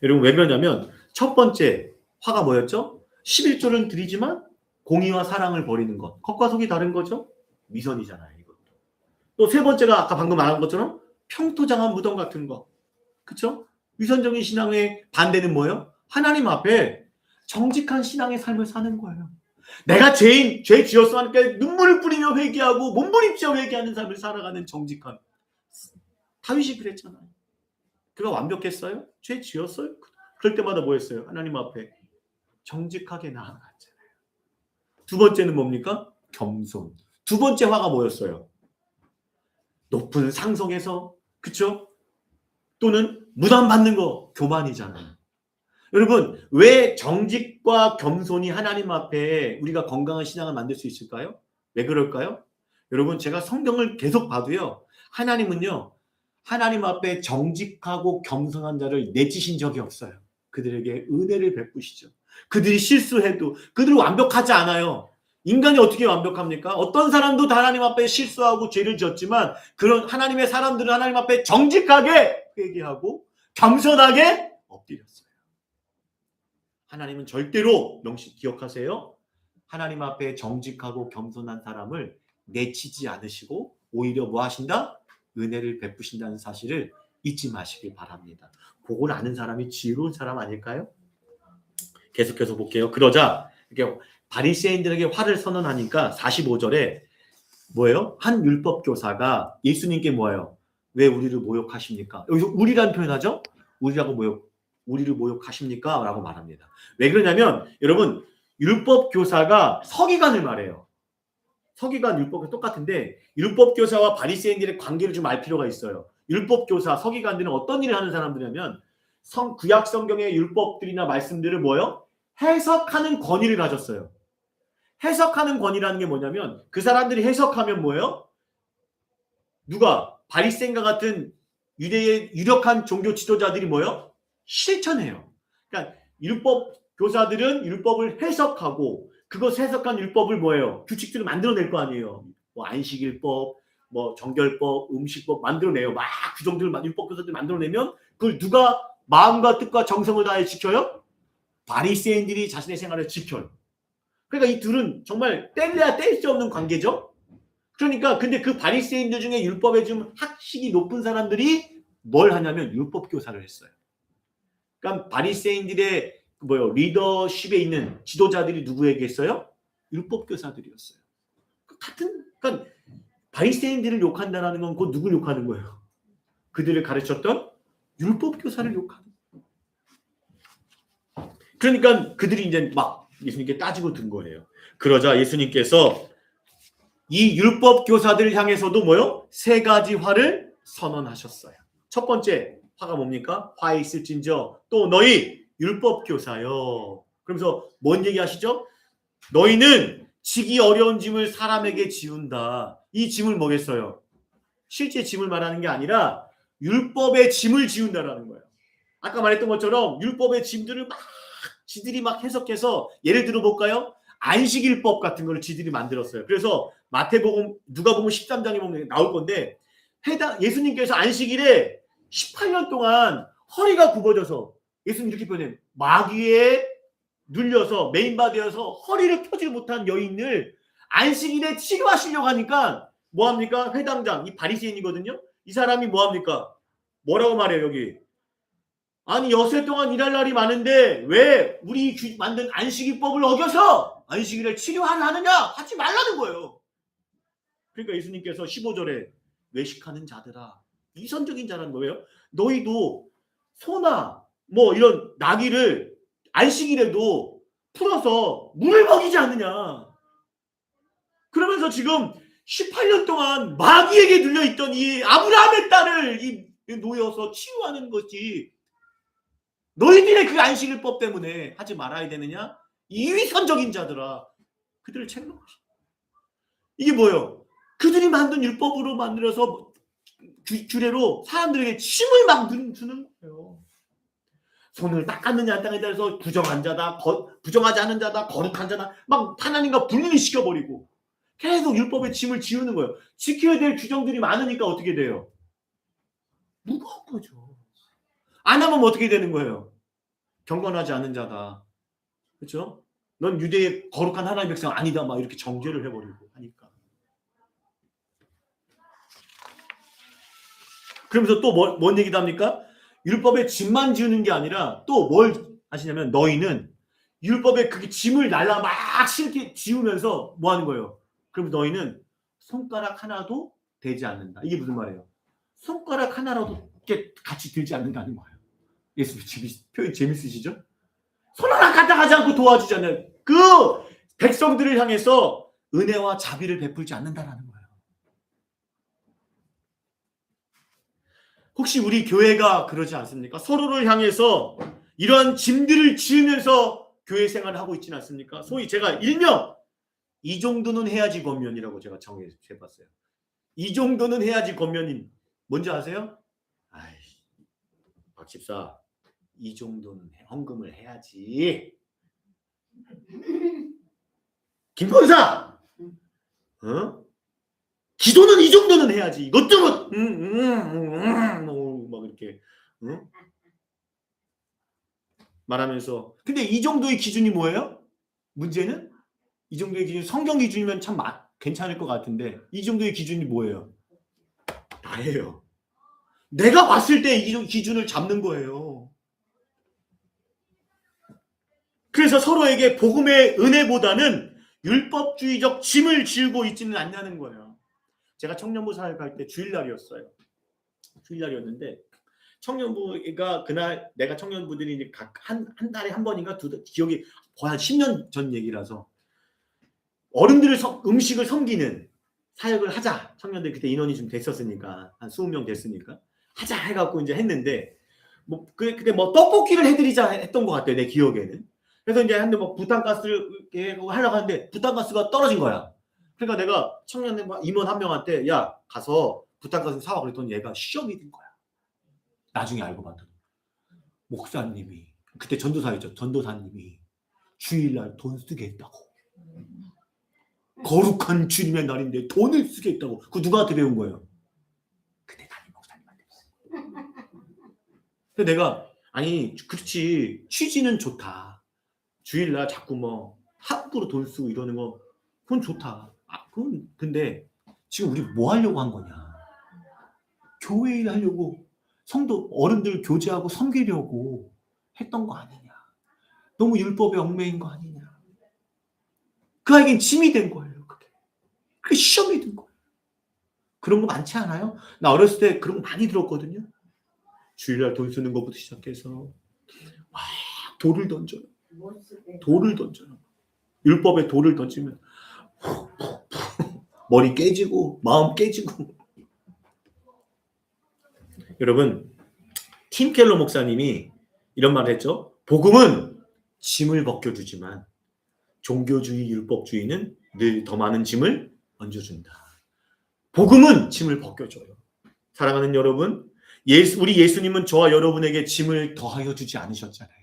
여러분 왜 그러냐면 첫 번째 화가 뭐였죠? 11조는 드리지만 공의와 사랑을 버리는 것. 겉과 속이 다른 거죠? 위선이잖아요. 이것도. 또 세 번째가 아까 방금 말한 것처럼 평토장한 무덤 같은 거. 그렇죠? 위선적인 신앙의 반대는 뭐예요? 하나님 앞에 정직한 신앙의 삶을 사는 거예요. 내가 죄 지었어 하니까 눈물을 뿌리며 회개하고 몸부림쳐 회개하는 삶을 살아가는 정직한. 다윗이 그랬잖아요. 그가 완벽했어요? 죄 지었어요? 그럴 때마다 뭐 했어요? 하나님 앞에 정직하게 나아갔잖아요. 두 번째는 뭡니까? 겸손. 두 번째 화가 뭐였어요? 높은 상속에서, 그쵸? 또는 무단 받는 거, 교만이잖아요. 여러분, 왜 정직과 겸손이 하나님 앞에 우리가 건강한 신앙을 만들 수 있을까요? 왜 그럴까요? 여러분, 제가 성경을 계속 봐도요, 하나님은요, 하나님 앞에 정직하고 겸손한 자를 내치신 적이 없어요. 그들에게 은혜를 베푸시죠. 그들이 실수해도 그들은 완벽하지 않아요. 인간이 어떻게 완벽합니까? 어떤 사람도 다 하나님 앞에 실수하고 죄를 지었지만 그런 하나님의 사람들은 하나님 앞에 정직하게 회개하고 겸손하게 엎드렸어요. 하나님은 절대로 명시 기억하세요. 하나님 앞에 정직하고 겸손한 사람을 내치지 않으시고 오히려 뭐 하신다? 은혜를 베푸신다는 사실을 잊지 마시길 바랍니다. 그걸 아는 사람이 지혜로운 사람 아닐까요? 계속해서 볼게요. 그러자 이렇게 바리새인들에게 화를 선언하니까 45절에 뭐예요? 한 율법 교사가 예수님께 뭐예요? 왜 우리를 모욕하십니까? 여기서 우리란 표현하죠? 우리를 모욕하십니까? 라고 말합니다. 왜 그러냐면 여러분 율법 교사가 서기관을 말해요. 서기관 율법과 똑같은데 율법 교사와 바리새인들의 관계를 좀 알 필요가 있어요. 율법 교사, 서기관들은 어떤 일을 하는 사람들이냐면 구약 성경의 율법들이나 말씀들을 뭐예요? 해석하는 권위를 가졌어요. 해석하는 권위라는 게 뭐냐면 그 사람들이 해석하면 뭐예요? 누가? 바리새인과 같은 유대의 유력한 종교 지도자들이 뭐예요? 실천해요. 그러니까 율법 교사들은 율법을 해석하고 그것 해석한 율법을 뭐예요? 규칙들을 만들어낼 거 아니에요. 뭐 안식일법, 뭐 정결법, 음식법 만들어내요. 막 규정들을 율법 교사들이 만들어내면 그걸 누가 마음과 뜻과 정성을 다해 지켜요? 바리새인들이 자신의 생활을 지켜요. 그러니까 이 둘은 정말 뗄래야 뗄 수 없는 관계죠. 그러니까 근데 그 바리새인들 중에 율법에 좀 학식이 높은 사람들이 뭘 하냐면 율법 교사를 했어요. 그러니까 바리새인들의 리더십에 있는 지도자들이 누구에게 했어요? 율법 교사들이었어요. 같은 그러니까 바리새인들을 욕한다라는 건 곧 누굴 욕하는 거예요? 그들을 가르쳤던 율법 교사를 욕하는 거예요. 그러니까 그들이 이제 막 예수님께 따지고 든 거예요. 그러자 예수님께서 이 율법 교사들을 향해서도 뭐요? 세 가지 화를 선언하셨어요. 첫 번째 화가 뭡니까? 화 있을진저 또 너희 율법 교사여. 그러면서 뭔 얘기하시죠? 너희는 지기 어려운 짐을 사람에게 지운다. 이 짐을 뭐겠어요? 실제 짐을 말하는 게 아니라 율법의 짐을 지운다라는 거예요. 아까 말했던 것처럼 율법의 짐들을 막 지들이 막 해석해서 예를 들어 볼까요? 안식일법 같은 거를 지들이 만들었어요. 그래서 마태복음, 누가복음 13장에 보면 나올 건데 예수님께서 안식일에 18년 동안 허리가 굽어져서 예수님 이렇게 표현해요. 마귀에 눌려서 메인바디여서 허리를 펴지 못한 여인을 안식일에 치료하시려고 하니까 뭐합니까? 회당장, 이 바리새인이거든요. 이 사람이 뭐합니까? 뭐라고 말해요 여기? 아니 여세 동안 일할 날이 많은데 왜 우리 만든 안식일법을 어겨서 안식일을 치료하느냐? 하지 말라는 거예요. 그러니까 예수님께서 15절에 외식하는 자들아, 이선적인 자라는 거예요. 너희도 소나 이런 나귀를 안식일에도 풀어서 물을 먹이지 않느냐. 그러면서 지금 18년 동안 마귀에게 눌려있던 이 아브라함의 딸을 놓여서 치유하는 것이 너희들의 그 안식일법 때문에 하지 말아야 되느냐? 이 위선적인 자들아, 그들을 책망하시. 이게 뭐예요? 그들이 만든 율법으로 만들어서 규례로 사람들에게 침을 막 주는 거예요. 손을 닦았느냐 안 닦느냐에 따라서 부정한 자다, 부정하지 않은 자다, 거룩한 자다, 막 하나님과 분리를 시켜버리고 계속 율법의 짐을 지우는 거예요. 지켜야 될 규정들이 많으니까 어떻게 돼요? 무거운 거죠. 안 하면 어떻게 되는 거예요? 경건하지 않은 자다. 그렇죠? 넌 유대의 거룩한 하나님의 백성 아니다. 막 이렇게 정죄를 해버리고 하니까. 그러면서 또 뭔 얘기도 합니까? 율법의 짐만 지우는 게 아니라 또 뭘 하시냐면 너희는 율법의 그 짐을 날라 막 실게 지우면서 뭐 하는 거예요? 그럼 너희는 손가락 하나도 대지 않는다. 이게 무슨 말이에요? 손가락 하나라도 같이 들지 않는다는 거예요. 예수님 표현 재밌으시죠? 손 하나 갖다 가지 않고 도와주잖아요. 그 백성들을 향해서 은혜와 자비를 베풀지 않는다라는 거예요. 혹시 우리 교회가 그러지 않습니까? 서로를 향해서 이러한 짐들을 지으면서 교회 생활을 하고 있지는 않습니까? 소위 제가 일명 이 정도는 해야지 권면이라고 제가 정해봤어요. 이 정도는 해야지 권면인 뭔지 아세요? 아이, 박 집사 이 정도는 헌금을 해야지. 김권사 기도는 이 정도는 해야지. 이것도 막 이렇게 말하면서 근데 이 정도의 기준이 뭐예요? 문제는 이 정도의 기준 성경 기준이면 참 괜찮을 것 같은데 이 정도의 기준이 뭐예요? 나예요. 내가 봤을 때 이 기준을 잡는 거예요. 그래서 서로에게 복음의 은혜보다는 율법주의적 짐을 지우고 있지는 않냐는 거예요. 제가 청년부 사역 갈 때 주일날이었어요. 주일날이었는데 청년부가 그날 내가 청년부들이 각 한 달에 한 번인가 기억이 거의 한 10년 전 얘기라서 어른들을 음식을 섬기는 사역을 하자. 청년들 그때 인원이 좀 됐었으니까 한 20명 됐으니까 하자 해갖고 이제 했는데 그때 떡볶이를 해드리자 했던 것 같아요. 내 기억에는. 그래서 이제 한데 부탄가스를 하려고 하는데 부탄가스가 떨어진 거야. 그러니까 내가 청년 임원 한 명한테 야 가서 부탄가스 사와 그랬더니 얘가 시험이 된 거야. 나중에 알고 봤더니 목사님이 그때 전도사였죠. 전도사님이 주일날 돈 쓰게 했다고. 거룩한 주님의 날인데 돈을 쓰게 했다고. 그거 누구한테 배운 거예요? 그때 담임 목사님한테 배웠어요. 근데 내가 아니 그렇지 취지는 좋다. 주일날 자꾸 함부로 돈 쓰고 이러는 거 그건 좋다. 그건 근데 지금 우리 뭐 하려고 한 거냐? 교회 일 하려고 성도 어른들 교제하고 섬기려고 했던 거 아니냐? 너무 율법에 얽매인 거 아니냐? 그 아이에겐 짐이 된 거예요. 그게 시험이 된 거예요. 그런 거 많지 않아요? 나 어렸을 때 그런 거 많이 들었거든요. 주일날 돈 쓰는 것부터 시작해서 와, 돌을 던져요. 돌을 던져요. 율법에 돌을 던지면 머리 깨지고 마음 깨지고. 여러분, 팀 켈러 목사님이 이런 말을 했죠. 복음은 짐을 벗겨주지만 종교주의, 율법주의는 늘 더 많은 짐을 얹어준다. 복음은 짐을 벗겨줘요. 사랑하는 여러분, 우리 예수님은 저와 여러분에게 짐을 더하여 주지 않으셨잖아요.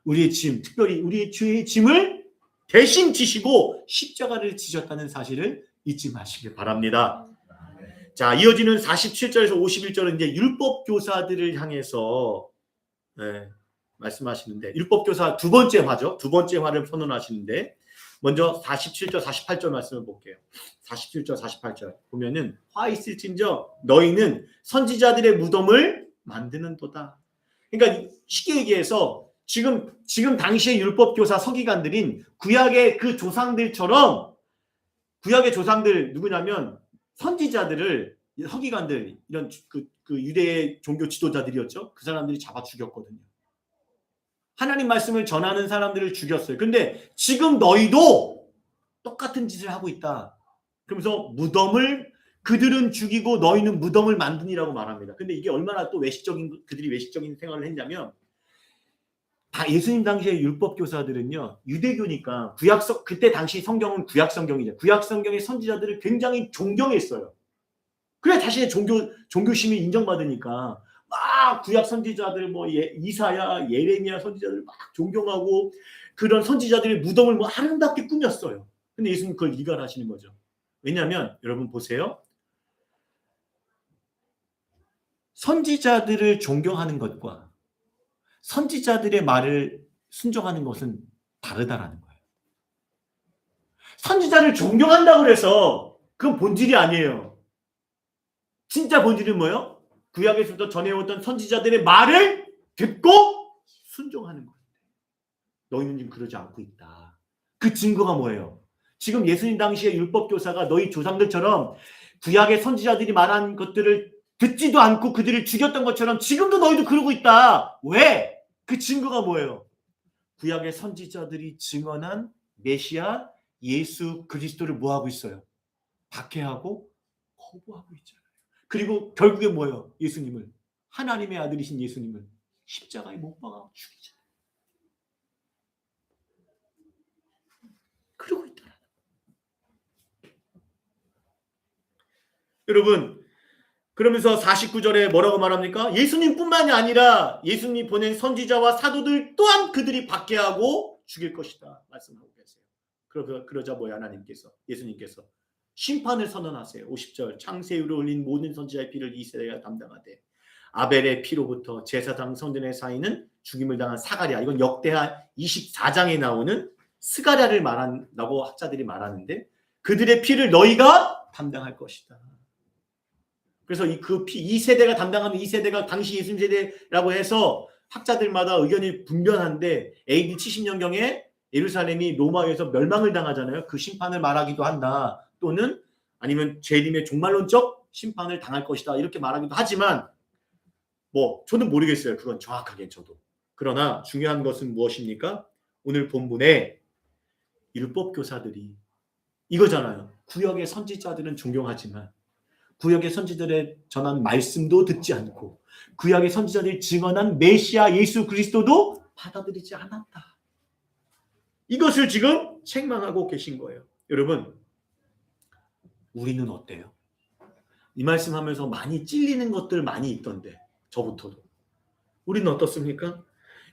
우리의 짐, 특별히 우리의 죄의 짐을 대신 지시고 십자가를 지셨다는 사실을 잊지 마시길 바랍니다. 자, 이어지는 47절에서 51절은 이제 율법 교사들을 향해서 말씀하시는데, 율법 교사 두 번째 화죠. 두 번째 화를 선언하시는데, 먼저 47절, 48절 말씀을 볼게요. 47절, 48절 보면은 화 있을진저 너희는 선지자들의 무덤을 만드는도다. 그러니까 쉽게 얘기해서 지금 당시의 율법 교사 서기관들인 구약의 그 조상들처럼, 구약의 조상들 누구냐면 선지자들을, 서기관들, 이런 그 유대의 종교 지도자들이었죠. 그 사람들이 잡아 죽였거든요. 하나님 말씀을 전하는 사람들을 죽였어요. 근데 지금 너희도 똑같은 짓을 하고 있다. 그러면서 그들은 죽이고 너희는 무덤을 만드니라고 말합니다. 근데 이게 얼마나 또 그들이 외식적인 생활을 했냐면, 다 예수님 당시의 율법 교사들은요, 유대교니까 그때 당시 성경은 구약 성경이죠. 구약 성경의 선지자들을 굉장히 존경했어요. 그래 자신의 종교심이 인정받으니까 막 구약 선지자들 이사야, 예레미야 선지자들 막 존경하고 그런 선지자들의 무덤을 아름답게 꾸몄어요. 근데 예수님 그걸 이갈하시는 거죠. 왜냐하면 여러분 보세요. 선지자들을 존경하는 것과 선지자들의 말을 순종하는 것은 다르다라는 거예요. 선지자를 존경한다고 해서 그건 본질이 아니에요. 진짜 본질은 뭐예요? 구약에서부터 전해왔던 선지자들의 말을 듣고 순종하는 거예요. 너희는 지금 그러지 않고 있다. 그 증거가 뭐예요? 지금 예수님 당시의 율법교사가 너희 조상들처럼 구약의 선지자들이 말한 것들을 듣지도 않고 그들을 죽였던 것처럼 지금도 너희도 그러고 있다. 왜? 그 증거가 뭐예요? 구약의 선지자들이 증언한 메시아 예수 그리스도를 뭐하고 있어요? 박해하고 거부하고 있잖아요. 그리고 결국에 뭐예요? 예수님을, 하나님의 아들이신 예수님을 십자가에 못 박아 죽이잖아요. 그러고 있다. 여러분, 그러면서 49절에 뭐라고 말합니까? 예수님뿐만이 아니라 예수님이 보낸 선지자와 사도들 또한 그들이 박해하고 죽일 것이다 말씀하고 계세요. 그러자 뭐야? 예수님께서 심판을 선언하세요. 50절 창세유로 흘린 모든 선지자의 피를 이 세대가 담당하되 아벨의 피로부터 제사장 성전의 사이는 죽임을 당한 사가랴, 이건 역대하 24장에 나오는 스가랴를 말한다고 학자들이 말하는데, 그들의 피를 너희가 담당할 것이다. 그래서 이 세대가 담당하는, 이 세대가 당시 예수님 세대라고 해서 학자들마다 의견이 분명한데, AD 70년경에 예루살렘이 로마에서 멸망을 당하잖아요. 그 심판을 말하기도 한다. 또는 아니면 재림의 종말론적 심판을 당할 것이다. 이렇게 말하기도 하지만 저는 모르겠어요. 그건 정확하게 저도. 그러나 중요한 것은 무엇입니까? 오늘 본문에 율법 교사들이 이거잖아요. 구약의 선지자들은 존경하지만 구약의 선지자들의 전한 말씀도 듣지 않고 구약의 선지자들이 증언한 메시아 예수 그리스도도 받아들이지 않았다. 이것을 지금 책망하고 계신 거예요. 여러분, 우리는 어때요? 이 말씀하면서 많이 찔리는 것들 많이 있던데, 저부터도. 우리는 어떻습니까?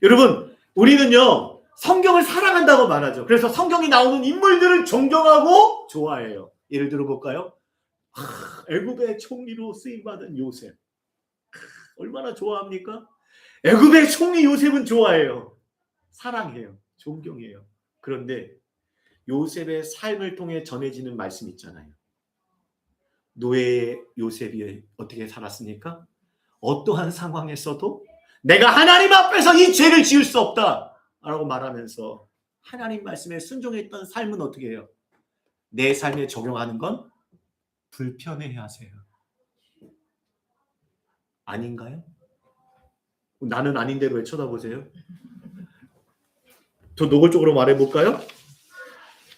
여러분, 우리는요 성경을 사랑한다고 말하죠. 그래서 성경이 나오는 인물들을 존경하고 좋아해요. 예를 들어 볼까요? 애굽의 총리로 쓰임받은 요셉. 얼마나 좋아합니까? 애굽의 총리 요셉은 좋아해요. 사랑해요. 존경해요. 그런데 요셉의 삶을 통해 전해지는 말씀 있잖아요. 노예의 요셉이 어떻게 살았습니까? 어떠한 상황에서도 내가 하나님 앞에서 이 죄를 지을 수 없다 라고 말하면서 하나님 말씀에 순종했던 삶은 어떻게 해요? 내 삶에 적용하는 건 불편해 하세요. 아닌가요? 나는 아닌데로 왜 쳐다보세요? 더 노골적으로 말해볼까요?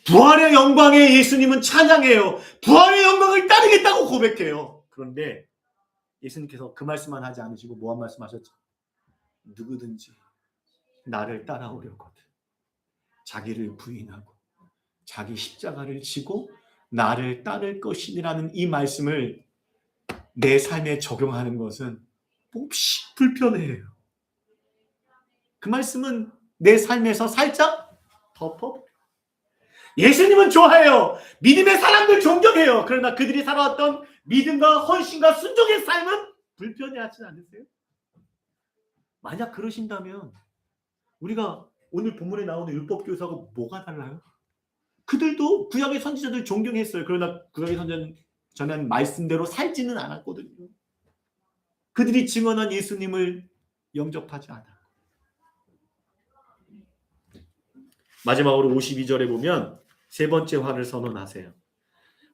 부활의 영광에 예수님은 찬양해요. 부활의 영광을 따르겠다고 고백해요. 그런데 예수님께서 그 말씀만 하지 않으시고 뭐한 말씀 하셨죠? 누구든지 나를 따라오려거든 자기를 부인하고 자기 십자가를 지고 나를 따를 것이라는 이 말씀을 내 삶에 적용하는 것은 몹시 불편해요. 그 말씀은 내 삶에서 살짝 덮어버려요. 예수님은 좋아해요. 믿음의 사람들 존경해요. 그러나 그들이 살아왔던 믿음과 헌신과 순종의 삶은 불편해하지 않으세요? 만약 그러신다면 우리가 오늘 본문에 나오는 율법교사하고 뭐가 달라요? 그들도 구약의 선지자들 존경했어요. 그러나 구약의 선지자는 전한 말씀대로 살지는 않았거든요. 그들이 증언한 예수님을 영접하지 않아. 마지막으로 52절에 보면 세 번째 화를 선언하세요.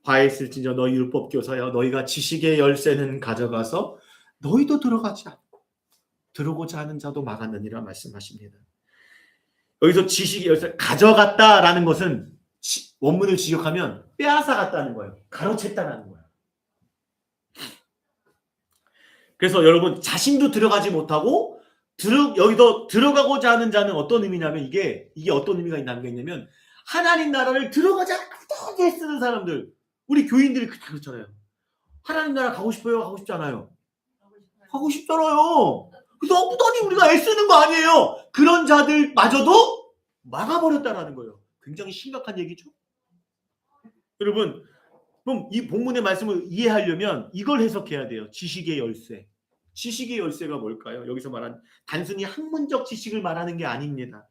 화에 있을지니여 너희 율법교사여 너희가 지식의 열쇠는 가져가서 너희도 들어가지 않고 들어오고자 하는 자도 막았느니라 말씀하십니다. 여기서 지식의 열쇠 가져갔다라는 것은 원문을 지적하면 빼앗아갔다는 거예요. 가로챘다라는 거예요. 그래서 여러분 자신도 들어가지 못하고 여기서 들어가고자 하는 자는 어떤 의미냐면 이게 어떤 의미가 있는 게 있냐면 하나님 나라를 들어가지 않게 쓰는 사람들 우리 교인들이 다 그렇잖아요. 하나님 나라 가고 싶어요? 가고 싶지 않아요? 가고 싶잖아요. 그래서 없더니 우리가 애쓰는 거 아니에요. 그런 자들마저도 막아버렸다라는 거예요. 굉장히 심각한 얘기죠. 여러분 그럼 이 본문의 말씀을 이해하려면 이걸 해석해야 돼요. 지식의 열쇠. 지식의 열쇠가 뭘까요? 여기서 말한 단순히 학문적 지식을 말하는 게 아닙니다.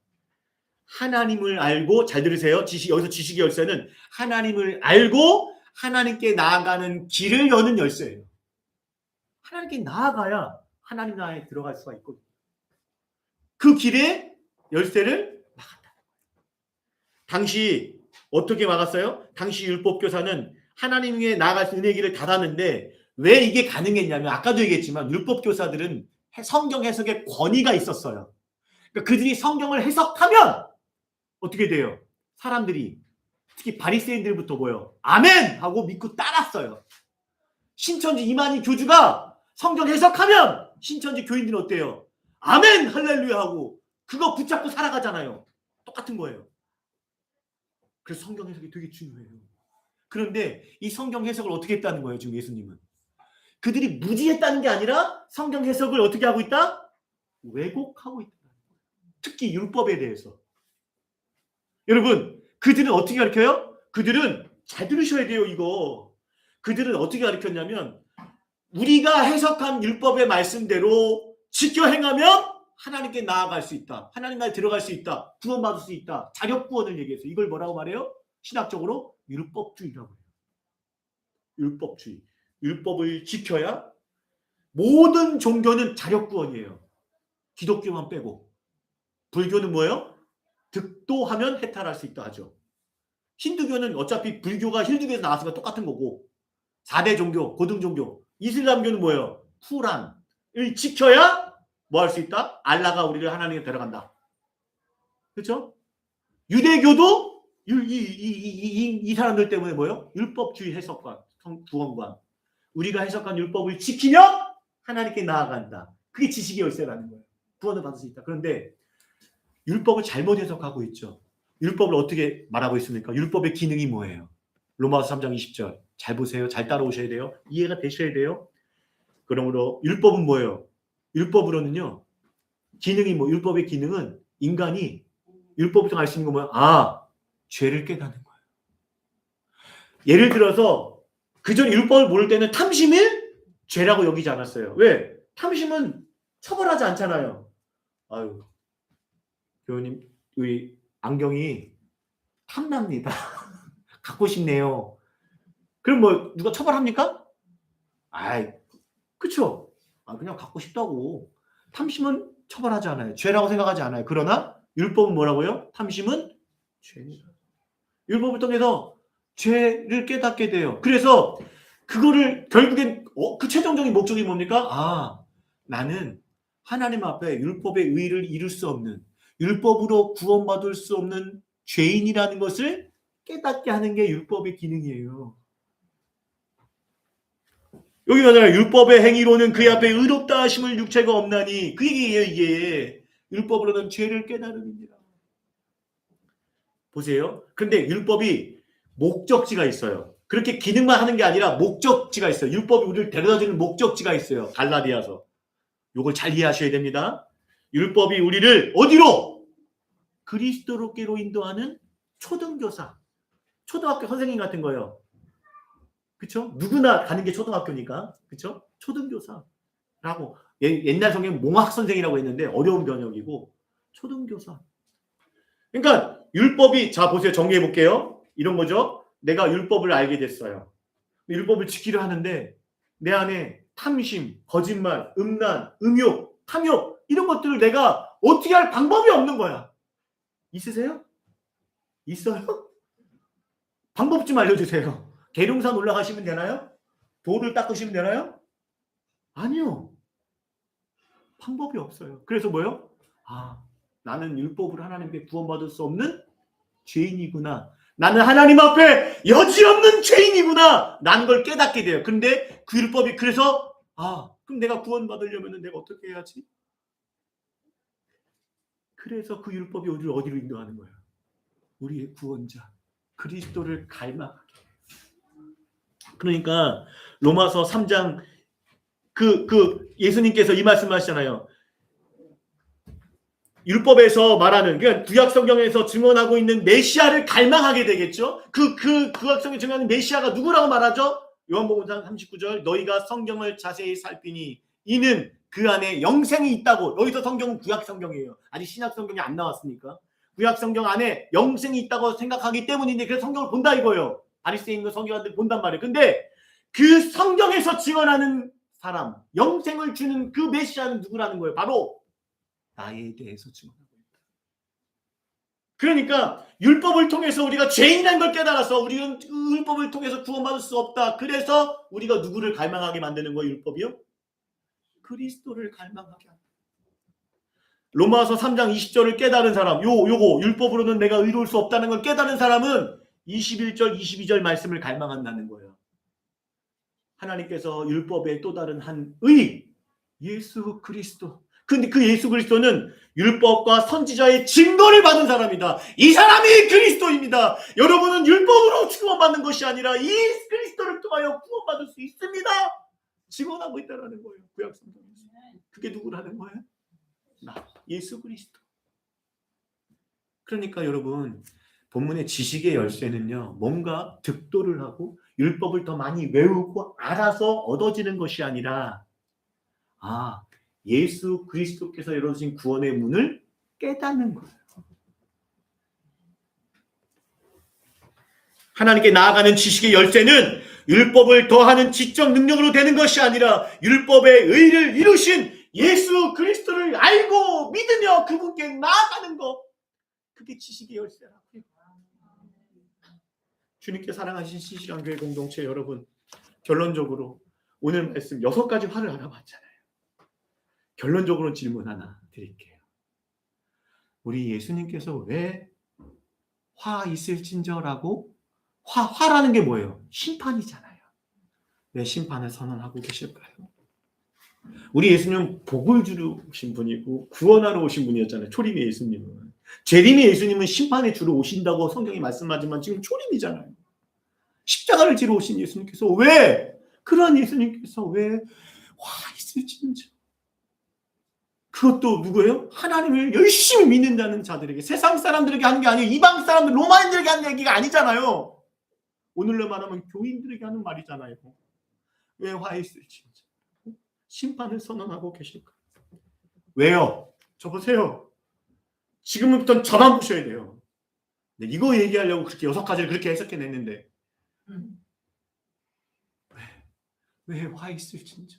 하나님을 알고 잘 들으세요. 여기서 지식의 열쇠는 하나님을 알고 하나님께 나아가는 길을 여는 열쇠예요. 하나님께 나아가야 하나님 나라에 들어갈 수가 있거든요. 그 길에 열쇠를 막았다. 당시 어떻게 막았어요? 당시 율법교사는 하나님께 나아갈 수 은혜의 길을 닫았는데 왜 이게 가능했냐면 아까도 얘기했지만 율법교사들은 성경 해석에 권위가 있었어요. 그러니까 그들이 성경을 해석하면 어떻게 돼요? 사람들이 특히 바리새인들부터 뭐요? 아멘! 하고 믿고 따랐어요. 신천지 이만희 교주가 성경 해석하면 신천지 교인들은 어때요? 아멘! 할렐루야 하고 그거 붙잡고 살아가잖아요. 똑같은 거예요. 그래서 성경 해석이 되게 중요해요. 그런데 이 성경 해석을 어떻게 했다는 거예요? 지금 예수님은. 그들이 무지했다는 게 아니라 성경 해석을 어떻게 하고 있다? 왜곡하고 있다. 특히 율법에 대해서. 여러분 그들은 어떻게 가르쳐요? 그들은 잘 들으셔야 돼요. 이거. 그들은 어떻게 가르쳤냐면 우리가 해석한 율법의 말씀대로 지켜 행하면 하나님께 나아갈 수 있다. 하나님 나라에 들어갈 수 있다. 구원받을 수 있다. 자력 구원을 얘기해서 이걸 뭐라고 말해요? 신학적으로 율법주의라고 해요. 율법주의. 율법을 지켜야 모든 종교는 자력 구원이에요. 기독교만 빼고. 불교는 뭐예요? 득도하면 해탈할 수 있다 하죠. 힌두교는 어차피 불교가 힌두교에서 나왔으니까 똑같은 거고 4대 종교, 고등 종교. 이슬람교는 뭐예요? 쿠란을 지켜야 뭐 할 수 있다? 알라가 우리를 하나님께 데려간다. 그렇죠? 유대교도 이 사람들 때문에 뭐예요? 율법주의 해석관, 구원관. 우리가 해석한 율법을 지키면 하나님께 나아간다. 그게 지식의 열쇠라는 거예요. 구원을 받을 수 있다. 그런데 율법을 잘못 해석하고 있죠. 율법을 어떻게 말하고 있습니까? 율법의 기능이 뭐예요? 로마서 3장 20절. 잘 보세요. 잘 따라오셔야 돼요. 이해가 되셔야 돼요. 그러므로 율법은 뭐예요? 율법으로는요. 기능이 뭐 율법의 기능은 인간이 율법부터 알 수 있는 거 뭐야? 아, 죄를 깨닫는 거예요. 예를 들어서 그전 율법을 모를 때는 탐심이 죄라고 여기지 않았어요. 왜? 탐심은 처벌하지 않잖아요. 아유, 교수님, 우리 안경이 탐납니다. 갖고 싶네요. 그럼 뭐 누가 처벌합니까? 아이, 그쵸? 그냥 갖고 싶다고. 탐심은 처벌하지 않아요. 죄라고 생각하지 않아요. 그러나 율법은 뭐라고요? 탐심은 죄입니다. 율법을 통해서 죄를 깨닫게 돼요. 그래서 그거를 결국엔 그 최종적인 목적이 뭡니까? 나는 하나님 앞에 율법의 의를 이룰 수 없는, 율법으로 구원받을 수 없는 죄인이라는 것을 깨닫게 하는 게 율법의 기능이에요. 여기 말하잖아요. 율법의 행위로는 그의 앞에 의롭다 하심을 육체가 없나니, 그 얘기예요. 이게 율법으로는 죄를 깨달음입니다. 보세요. 근데 율법이 목적지가 있어요. 그렇게 기능만 하는 게 아니라 목적지가 있어요. 율법이 우리를 데려다주는 목적지가 있어요. 갈라디아서. 요걸 잘 이해하셔야 됩니다. 율법이 우리를 어디로? 그리스도로께로 인도하는 초등교사. 초등학교 선생님 같은 거예요. 그쵸? 누구나 가는 게 초등학교니까. 그쵸? 초등교사라고. 옛날 성경 몽학선생이라고 했는데 어려운 번역이고 초등교사. 그러니까 율법이, 자 보세요. 정리해 볼게요. 이런 거죠. 내가 율법을 알게 됐어요. 율법을 지키려 하는데 내 안에 탐심, 거짓말, 음란, 음욕, 탐욕 이런 것들을 내가 어떻게 할 방법이 없는 거야. 있으세요? 있어요? 방법 좀 알려주세요. 계룡산 올라가시면 되나요? 돌을 닦으시면 되나요? 아니요. 방법이 없어요. 그래서 뭐요? 나는 율법으로 하나님께 구원받을 수 없는 죄인이구나. 나는 하나님 앞에 여지없는 죄인이구나. 라는 걸 깨닫게 돼요. 근데 그 율법이 그래서 그럼 내가 구원받으려면 내가 어떻게 해야지? 그래서 그 율법이 우리를 어디로 인도하는 거예요? 우리의 구원자 그리스도를 갈망하게. 그러니까 로마서 3장 예수님께서 이 말씀하시잖아요. 율법에서 말하는, 그러니까 구약 성경에서 증언하고 있는 메시아를 갈망하게 되겠죠. 구약 성경에 증언하는 메시아가 누구라고 말하죠? 요한복음 39절 너희가 성경을 자세히 살피니 이는 그 안에 영생이 있다고. 여기서 성경은 구약 성경이에요. 아직 신약 성경이 안 나왔으니까. 구약 성경 안에 영생이 있다고 생각하기 때문인데 그래서 성경을 본다 이거예요. 바리새인과 성경한테 본단 말이에요. 근데 그 성경에서 증언하는 사람, 영생을 주는 그 메시아는 누구라는 거예요? 바로 나에 대해서 증언하고 있다. 그러니까 율법을 통해서 우리가 죄인이라는 걸 깨달아서 우리는 율법을 통해서 구원받을 수 없다. 그래서 우리가 누구를 갈망하게 만드는 거예요? 율법이요? 그리스도를 갈망하게 한다. 로마서 3장 20절을 깨달은 사람, 요거 율법으로는 내가 의로울 수 없다는 걸 깨달은 사람은 21절 22절 말씀을 갈망한다는 거예요. 하나님께서 율법의 또 다른 한 의, 예수 그리스도. 근데 그 예수 그리스도는 율법과 선지자의 증거를 받은 사람이다. 이 사람이 그리스도입니다. 여러분은 율법으로 구원받는 것이 아니라 이 그리스도를 통하여 구원받을 수 있습니다. 증언하고 있다는 거예요. 구약 성경에서. 그게 누구라는 거예요? 나, 예수 그리스도. 그러니까 여러분, 본문의 지식의 열쇠는요, 뭔가 득도를 하고 율법을 더 많이 외우고 알아서 얻어지는 것이 아니라 예수 그리스도께서 열어주신 구원의 문을 깨닫는 거예요. 하나님께 나아가는 지식의 열쇠는 율법을 더하는 지적 능력으로 되는 것이 아니라 율법의 의를 이루신 예수 그리스도를 알고 믿으며 그분께 나아가는 것. 그게 지식의 열쇠라고요. 주님께 사랑하신 신실한 교회 공동체 여러분, 결론적으로 오늘 말씀 6가지 화를 알아봤잖아요. 결론적으로 질문 하나 드릴게요. 우리 예수님께서 왜 화 있을진저라고, 화라는 게 뭐예요? 심판이잖아요. 왜 심판을 선언하고 계실까요? 우리 예수님은 복을 주러 오신 분이고 구원하러 오신 분이었잖아요. 초림의 예수님은. 재림의 예수님은 심판에 주러 오신다고 성경이 말씀하지만 지금 초림이잖아요. 십자가를 지러 오신 예수님께서 왜, 그런 예수님께서 왜 화 있을진저, 그것도 누구예요? 하나님을 열심히 믿는다는 자들에게, 세상 사람들에게 하는 게 아니에요. 이방 사람들, 로마인들에게 하는 얘기가 아니잖아요. 오늘로 말하면 교인들에게 하는 말이잖아요. 왜 화 있을진저 심판을 선언하고 계실까? 왜요? 저 보세요. 지금부터 저만 보셔야 돼요. 이거 얘기하려고 그렇게 6가지를 그렇게 해석해냈는데 왜 화 있을진저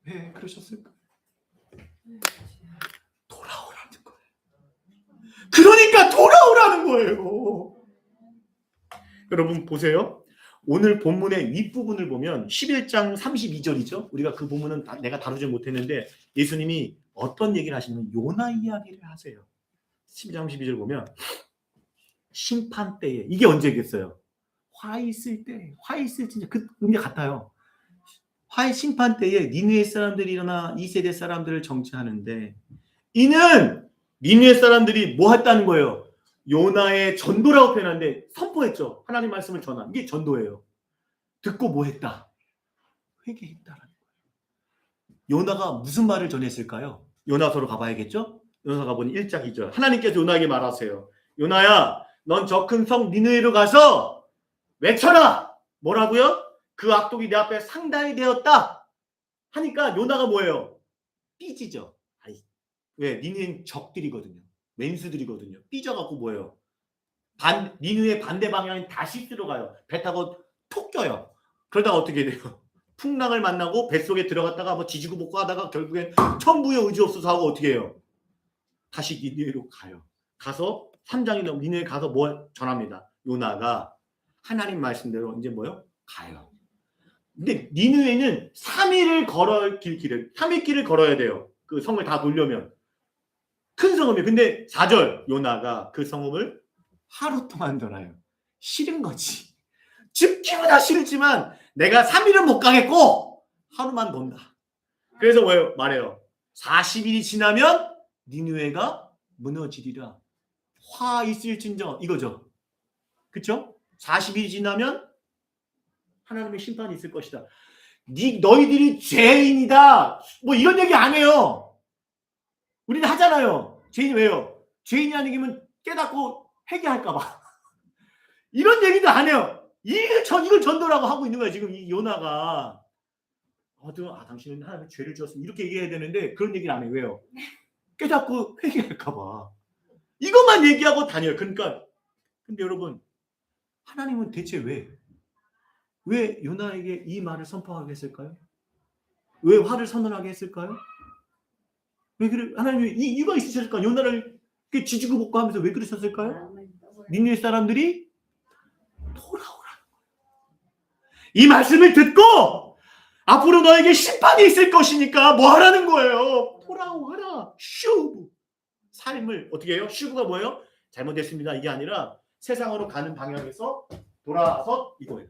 왜 그러셨을까? 돌아오라는 거예요. 그러니까 돌아오라는 거예요. 여러분 보세요. 오늘 본문의 윗부분을 보면 11장 32절이죠. 우리가 그 부분은 내가 다루지 못했는데 예수님이 어떤 얘기를 하시냐면 요나 이야기를 하세요. 11장 32절 보면 심판 때에 이게 언제겠어요? 화 있을 때, 화 있을 진짜 그 의미가 같아요. 화의 심판 때에 니느웨 사람들이 일어나 이 세대 사람들을 정죄하는데 이는 니느웨 사람들이 뭐 했다는 거예요? 요나의 전도라고 표현하는데 선포했죠. 하나님 말씀을 전한 이게 전도예요. 듣고 뭐 했다? 회개했다라는 거예요. 요나가 무슨 말을 전했을까요? 요나서로 가봐야겠죠? 요나서 가보니 1장 2절 하나님께서 요나에게 말하세요. 요나야 넌 저 큰 성 니느웨로 가서 외쳐라. 뭐라고요? 그 악독이 내 앞에 상당히 되었다 하니까 요나가 뭐예요? 삐지죠. 왜? 니느웨는 적들이거든요. 왼수들이거든요. 삐져갖고 뭐예요? 니느웨 반대 방향인 다시스로 가요. 배 타고 톡 껴요. 그러다가 어떻게 돼요? 풍랑을 만나고 뱃속에 들어갔다가 뭐 지지고 볶고 하다가 결국엔 천부의 의지 없어서 하고 어떻게 해요? 다시 니느웨로 가요. 가서 3장이 넘 니느웨 가서 뭐 전합니다. 요나가 하나님 말씀대로 이제 뭐요? 가요. 근데 니느웨는 3일을 걸어야 길을 3일 길을 걸어야 돼요. 그 성을 다 돌려면 큰 성읍이에요. 근데 4절 요나가 그 성읍을 하루 동안 돌아요. 싫은 거지. 죽기보다 싫지만 내가 3일은 못 가겠고 하루만 돈다. 그래서 왜 말해요? 40일이 지나면 니느웨가 무너지리라. 화 있을진저 이거죠. 그렇죠? 40일이 지나면 하나님의 심판이 있을 것이다. 너희들이 죄인이다. 뭐 이런 얘기 안 해요. 우리는 하잖아요. 죄인이 왜요? 죄인이 아니면 깨닫고 회개할까 봐. 이런 얘기도 안 해요. 이걸 전도라고 하고 있는 거야. 지금 이 요나가. 당신은 하나님의 죄를 지었으면 이렇게 얘기해야 되는데 그런 얘기를 안 해요. 왜요? 깨닫고 회개할까 봐. 이것만 얘기하고 다녀요. 그러니까 근데 여러분 하나님은 대체 왜 요나에게 이 말을 선포하게 했을까요? 왜 화를 선언하게 했을까요? 왜 그래? 하나님이 이유가 있으셨을까? 요나를 지지고 볶고 하면서 왜 그러셨을까요? 니느웨 사람들이 돌아오라. 이 말씀을 듣고 앞으로 너에게 심판이 있을 것이니까 뭐 하라는 거예요? 돌아오라. 슈브. 삶을 어떻게 해요? 슈브가 뭐예요? 잘못됐습니다. 이게 아니라 세상으로 가는 방향에서 돌아서 이거예요.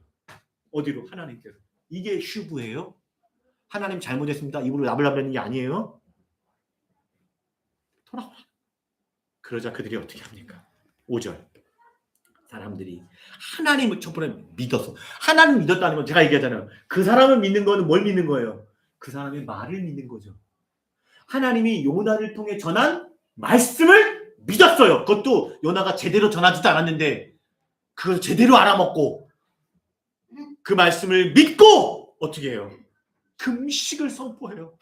어디로? 하나님께로. 이게 슈브예요. 하나님 잘못했습니다. 입으로 나불나불하는 게 아니에요. 돌아오라. 그러자 그들이 어떻게 합니까? 5절. 사람들이 하나님을 첫번에 믿었어. 하나님 믿었다는 건 제가 얘기하잖아요. 그 사람을 믿는 거는 뭘 믿는 거예요? 그 사람의 말을 믿는 거죠. 하나님이 요나를 통해 전한 말씀을 믿었어요. 그것도 요나가 제대로 전하지도 않았는데 그걸 제대로 알아먹고 그 말씀을 믿고 어떻게 해요? 금식을 선포해요.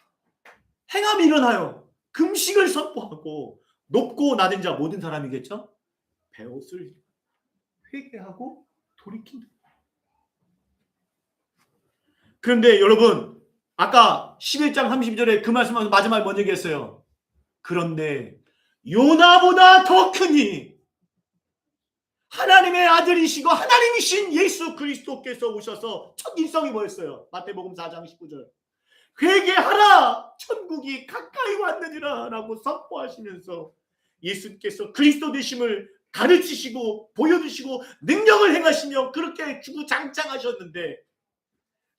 행함이 일어나요. 금식을 선포하고 높고 낮은 자 모든 사람이겠죠? 베옷을 회개하고 돌이킨다. 그런데 여러분 아까 11장 32절에 그 말씀하면서 마지막에 뭔 얘기했어요? 그런데 요나보다 더 크니 하나님의 아들이시고 하나님이신 예수 그리스도께서 오셔서 첫 일성이 뭐였어요? 마태복음 4장 19절. 회개하라 천국이 가까이 왔느니라 라고 선포하시면서 예수께서 그리스도 되심을 가르치시고 보여주시고 능력을 행하시며 그렇게 주구장창하셨는데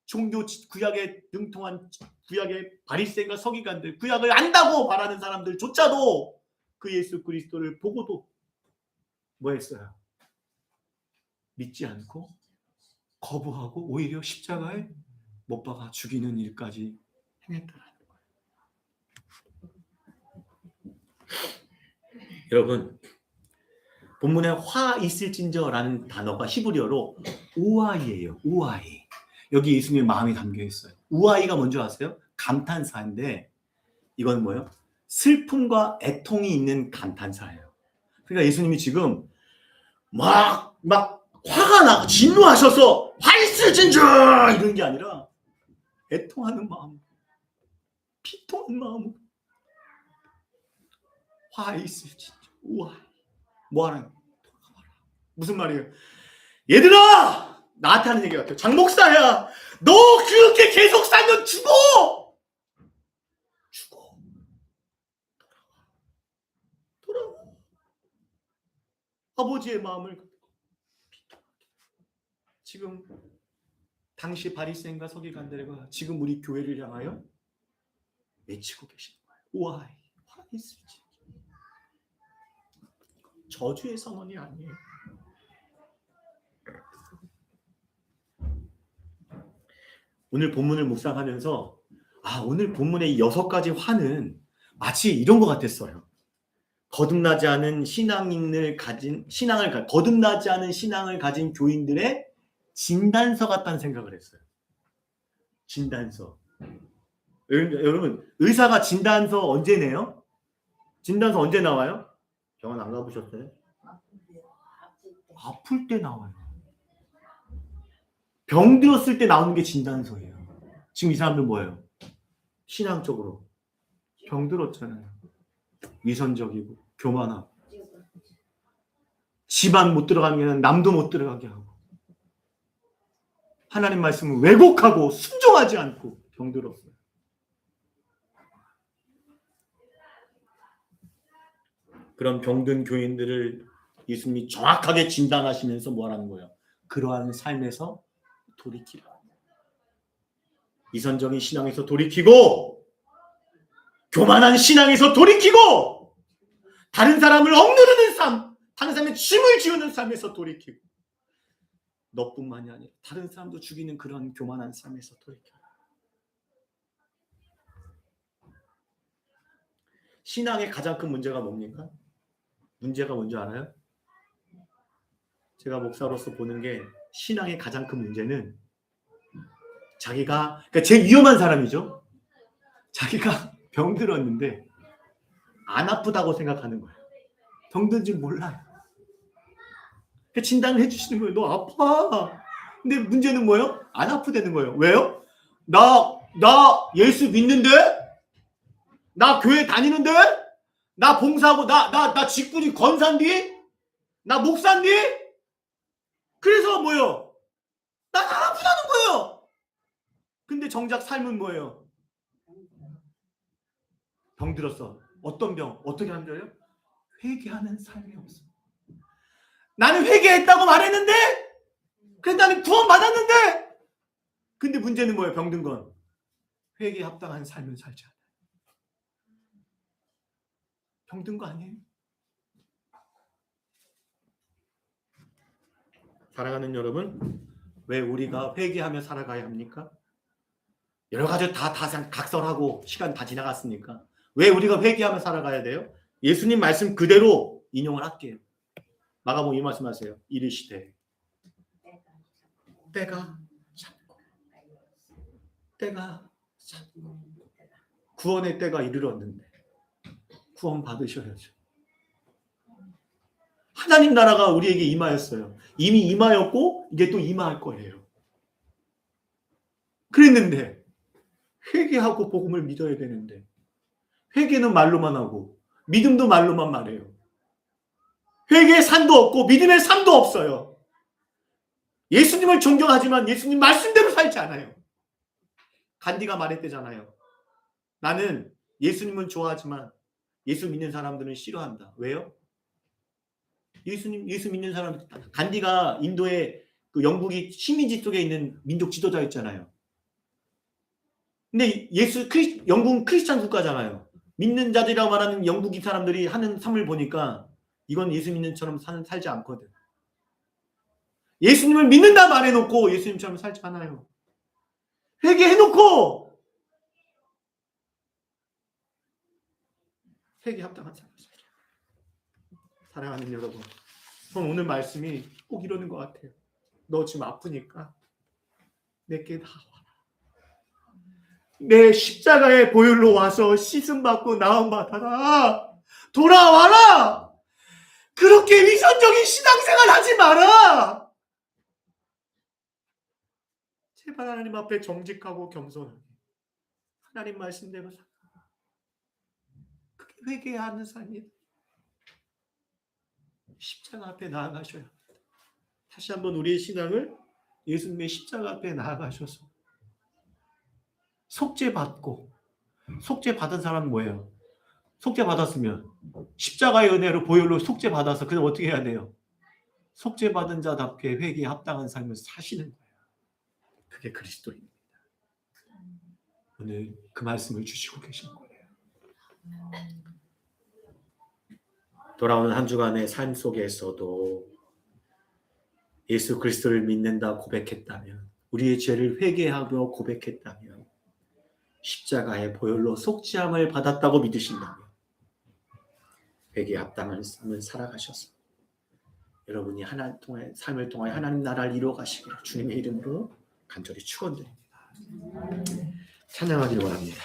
종교 구약에 능통한 구약의 바리새인과 서기관들 구약을 안다고 말하는 사람들조차도 그 예수 그리스도를 보고도 뭐 했어요? 믿지 않고 거부하고 오히려 십자가에 못 박아 죽이는 일까지 행했다라는 거예요. 여러분 본문에 화 있을진저라는 단어가 히브리어로 우아이예요. 우아이. 여기 예수님의 마음이 담겨 있어요. 우아이가 뭔지 아세요? 감탄사인데 이건 뭐예요? 슬픔과 애통이 있는 감탄사예요. 그러니까 예수님이 지금 막 화가 나고 진노하셔서 화 있을 진주 이런 게 아니라 애통하는 마음, 피통한 마음, 화 있을 진주. 우와, 뭐하는? 무슨 말이에요? 얘들아, 나한테 하는 얘기 같아요. 장 목사야, 너 그렇게 계속 살면 죽어. 돌아와. 아버지의 마음을 지금 당시 바리새인과 서기관들과 지금 우리 교회를 향하여 외치고 계시는 거예요. 우와, 화 있을지. 저주의 선언이 아니에요. 오늘 본문을 묵상하면서 오늘 본문의 6가지 화는 마치 이런 것 같았어요. 거듭나지 않은 신앙을 가진 교인들의 진단서 같다는 생각을 했어요. 진단서. 여러분, 의사가 진단서 언제 내요? 진단서 언제 나와요? 병원 안 가보셨어요? 아플 때 나와요. 병 들었을 때 나오는 게 진단서예요. 지금 이 사람들 뭐예요? 신앙적으로 병 들었잖아요. 위선적이고 교만하고 집안 못 들어가면 남도 못 들어가게 하고 하나님 말씀을 왜곡하고 순종하지 않고 병 들었어요. 그런 병든 교인들을 예수님이 정확하게 진단하시면서 뭐라는 거예요? 그러한 삶에서 돌이키라. 이선적인 신앙에서 돌이키고 교만한 신앙에서 돌이키고 다른 사람을 억누르는 삶, 다른 사람의 짐을 지우는 삶에서 돌이키고 너뿐만이 아니라 다른 사람도 죽이는 그런 교만한 삶에서 돌이켜라. 신앙의 가장 큰 문제가 뭡니까? 문제가 뭔지 알아요? 제가 목사로서 보는 게 신앙의 가장 큰 문제는 그러니까 제일 위험한 사람이죠. 자기가 병들었는데 안 아프다고 생각하는 거예요. 병든 줄 몰라요. 진단을 해주시는 거예요. 너 아파. 근데 문제는 뭐예요? 안 아프다는 거예요. 왜요? 나 예수 믿는데? 나 교회 다니는데? 나 봉사하고 나 직분이 권사인데? 나 목사인데? 그래서 뭐예요? 난 안 아프다는 거예요. 근데 정작 삶은 뭐예요? 병 들었어. 어떤 병? 어떻게 하면 돼요? 회개하는 삶이 없어. 나는 회개했다고 말했는데, 그래서 나는 구원 받았는데, 근데 문제는 뭐예요? 병든 건 회개에 합당한 삶을 살지 않아요. 병든 거 아니에요? 사랑하는 여러분, 왜 우리가 회개하며 살아가야 합니까? 여러 가지 다 각설하고 시간 다 지나갔으니까 왜 우리가 회개하며 살아가야 돼요? 예수님 말씀 그대로 인용을 할게요. 마가복음 이 말씀하세요. 이르시되 때가 찼고 구원의 때가 이르렀는데 구원 받으셔야죠. 하나님 나라가 우리에게 임하였어요. 이미 임하였고 이제 또 임할 거예요. 그랬는데 회개하고 복음을 믿어야 되는데 회개는 말로만 하고 믿음도 말로만 말해요. 회개의 산도 없고 믿음의 삶도 없어요. 예수님을 존경하지만 예수님 말씀대로 살지 않아요. 간디가 말했대잖아요. 나는 예수님은 좋아하지만 예수 믿는 사람들은 싫어한다. 왜요? 예수 믿는 사람, 간디가 인도의 그 영국이 식민지 속에 있는 민족 지도자였잖아요. 근데 영국은 크리스찬 국가잖아요. 믿는 자들이라고 말하는 영국인 사람들이 하는 삶을 보니까 이건 예수 믿는 처럼 살지 않거든. 예수님을 믿는다 말해놓고 예수님처럼 살지 않아요. 회개해놓고 회개 합당한 삶을 살자. 사랑하는 여러분, 전 오늘 말씀이 꼭 이러는 것 같아요. 너 지금 아프니까 내게 나와라. 내 십자가의 보혈로 와서 씻음 받고 나음 받아라. 돌아와라. 그렇게 위선적인 신앙생활 하지 마라. 제발 하나님 앞에 정직하고 겸손하게 하나님 말씀대로 살아. 그게 회개하는 삶이다. 십자가 앞에 나아가셔야 합니다. 다시 한번 우리의 신앙을 예수님의 십자가 앞에 나아가셔서 속죄받고, 속죄받은 사람은 뭐예요? 속죄받았으면 십자가의 은혜로 보혈로 속죄받아서 그럼 어떻게 해야 돼요? 속죄받은 자답게 회개에 합당한 삶을 사시는 거예요. 그게 그리스도입니다. 오늘 그 말씀을 주시고 계신 거예요. 돌아오는 한 주간의 삶 속에서도 예수 그리스도를 믿는다 고백했다면, 우리의 죄를 회개하며 고백했다면, 십자가의 보혈로 속죄함을 받았다고 믿으신다면 회개에 합당한 삶을 살아가셔서 여러분이 하나님 통해 삶을 통하여 하나님 나라를 이루어 가시기를 주님의 이름으로 간절히 축원드립니다. 찬양하기를 원합니다.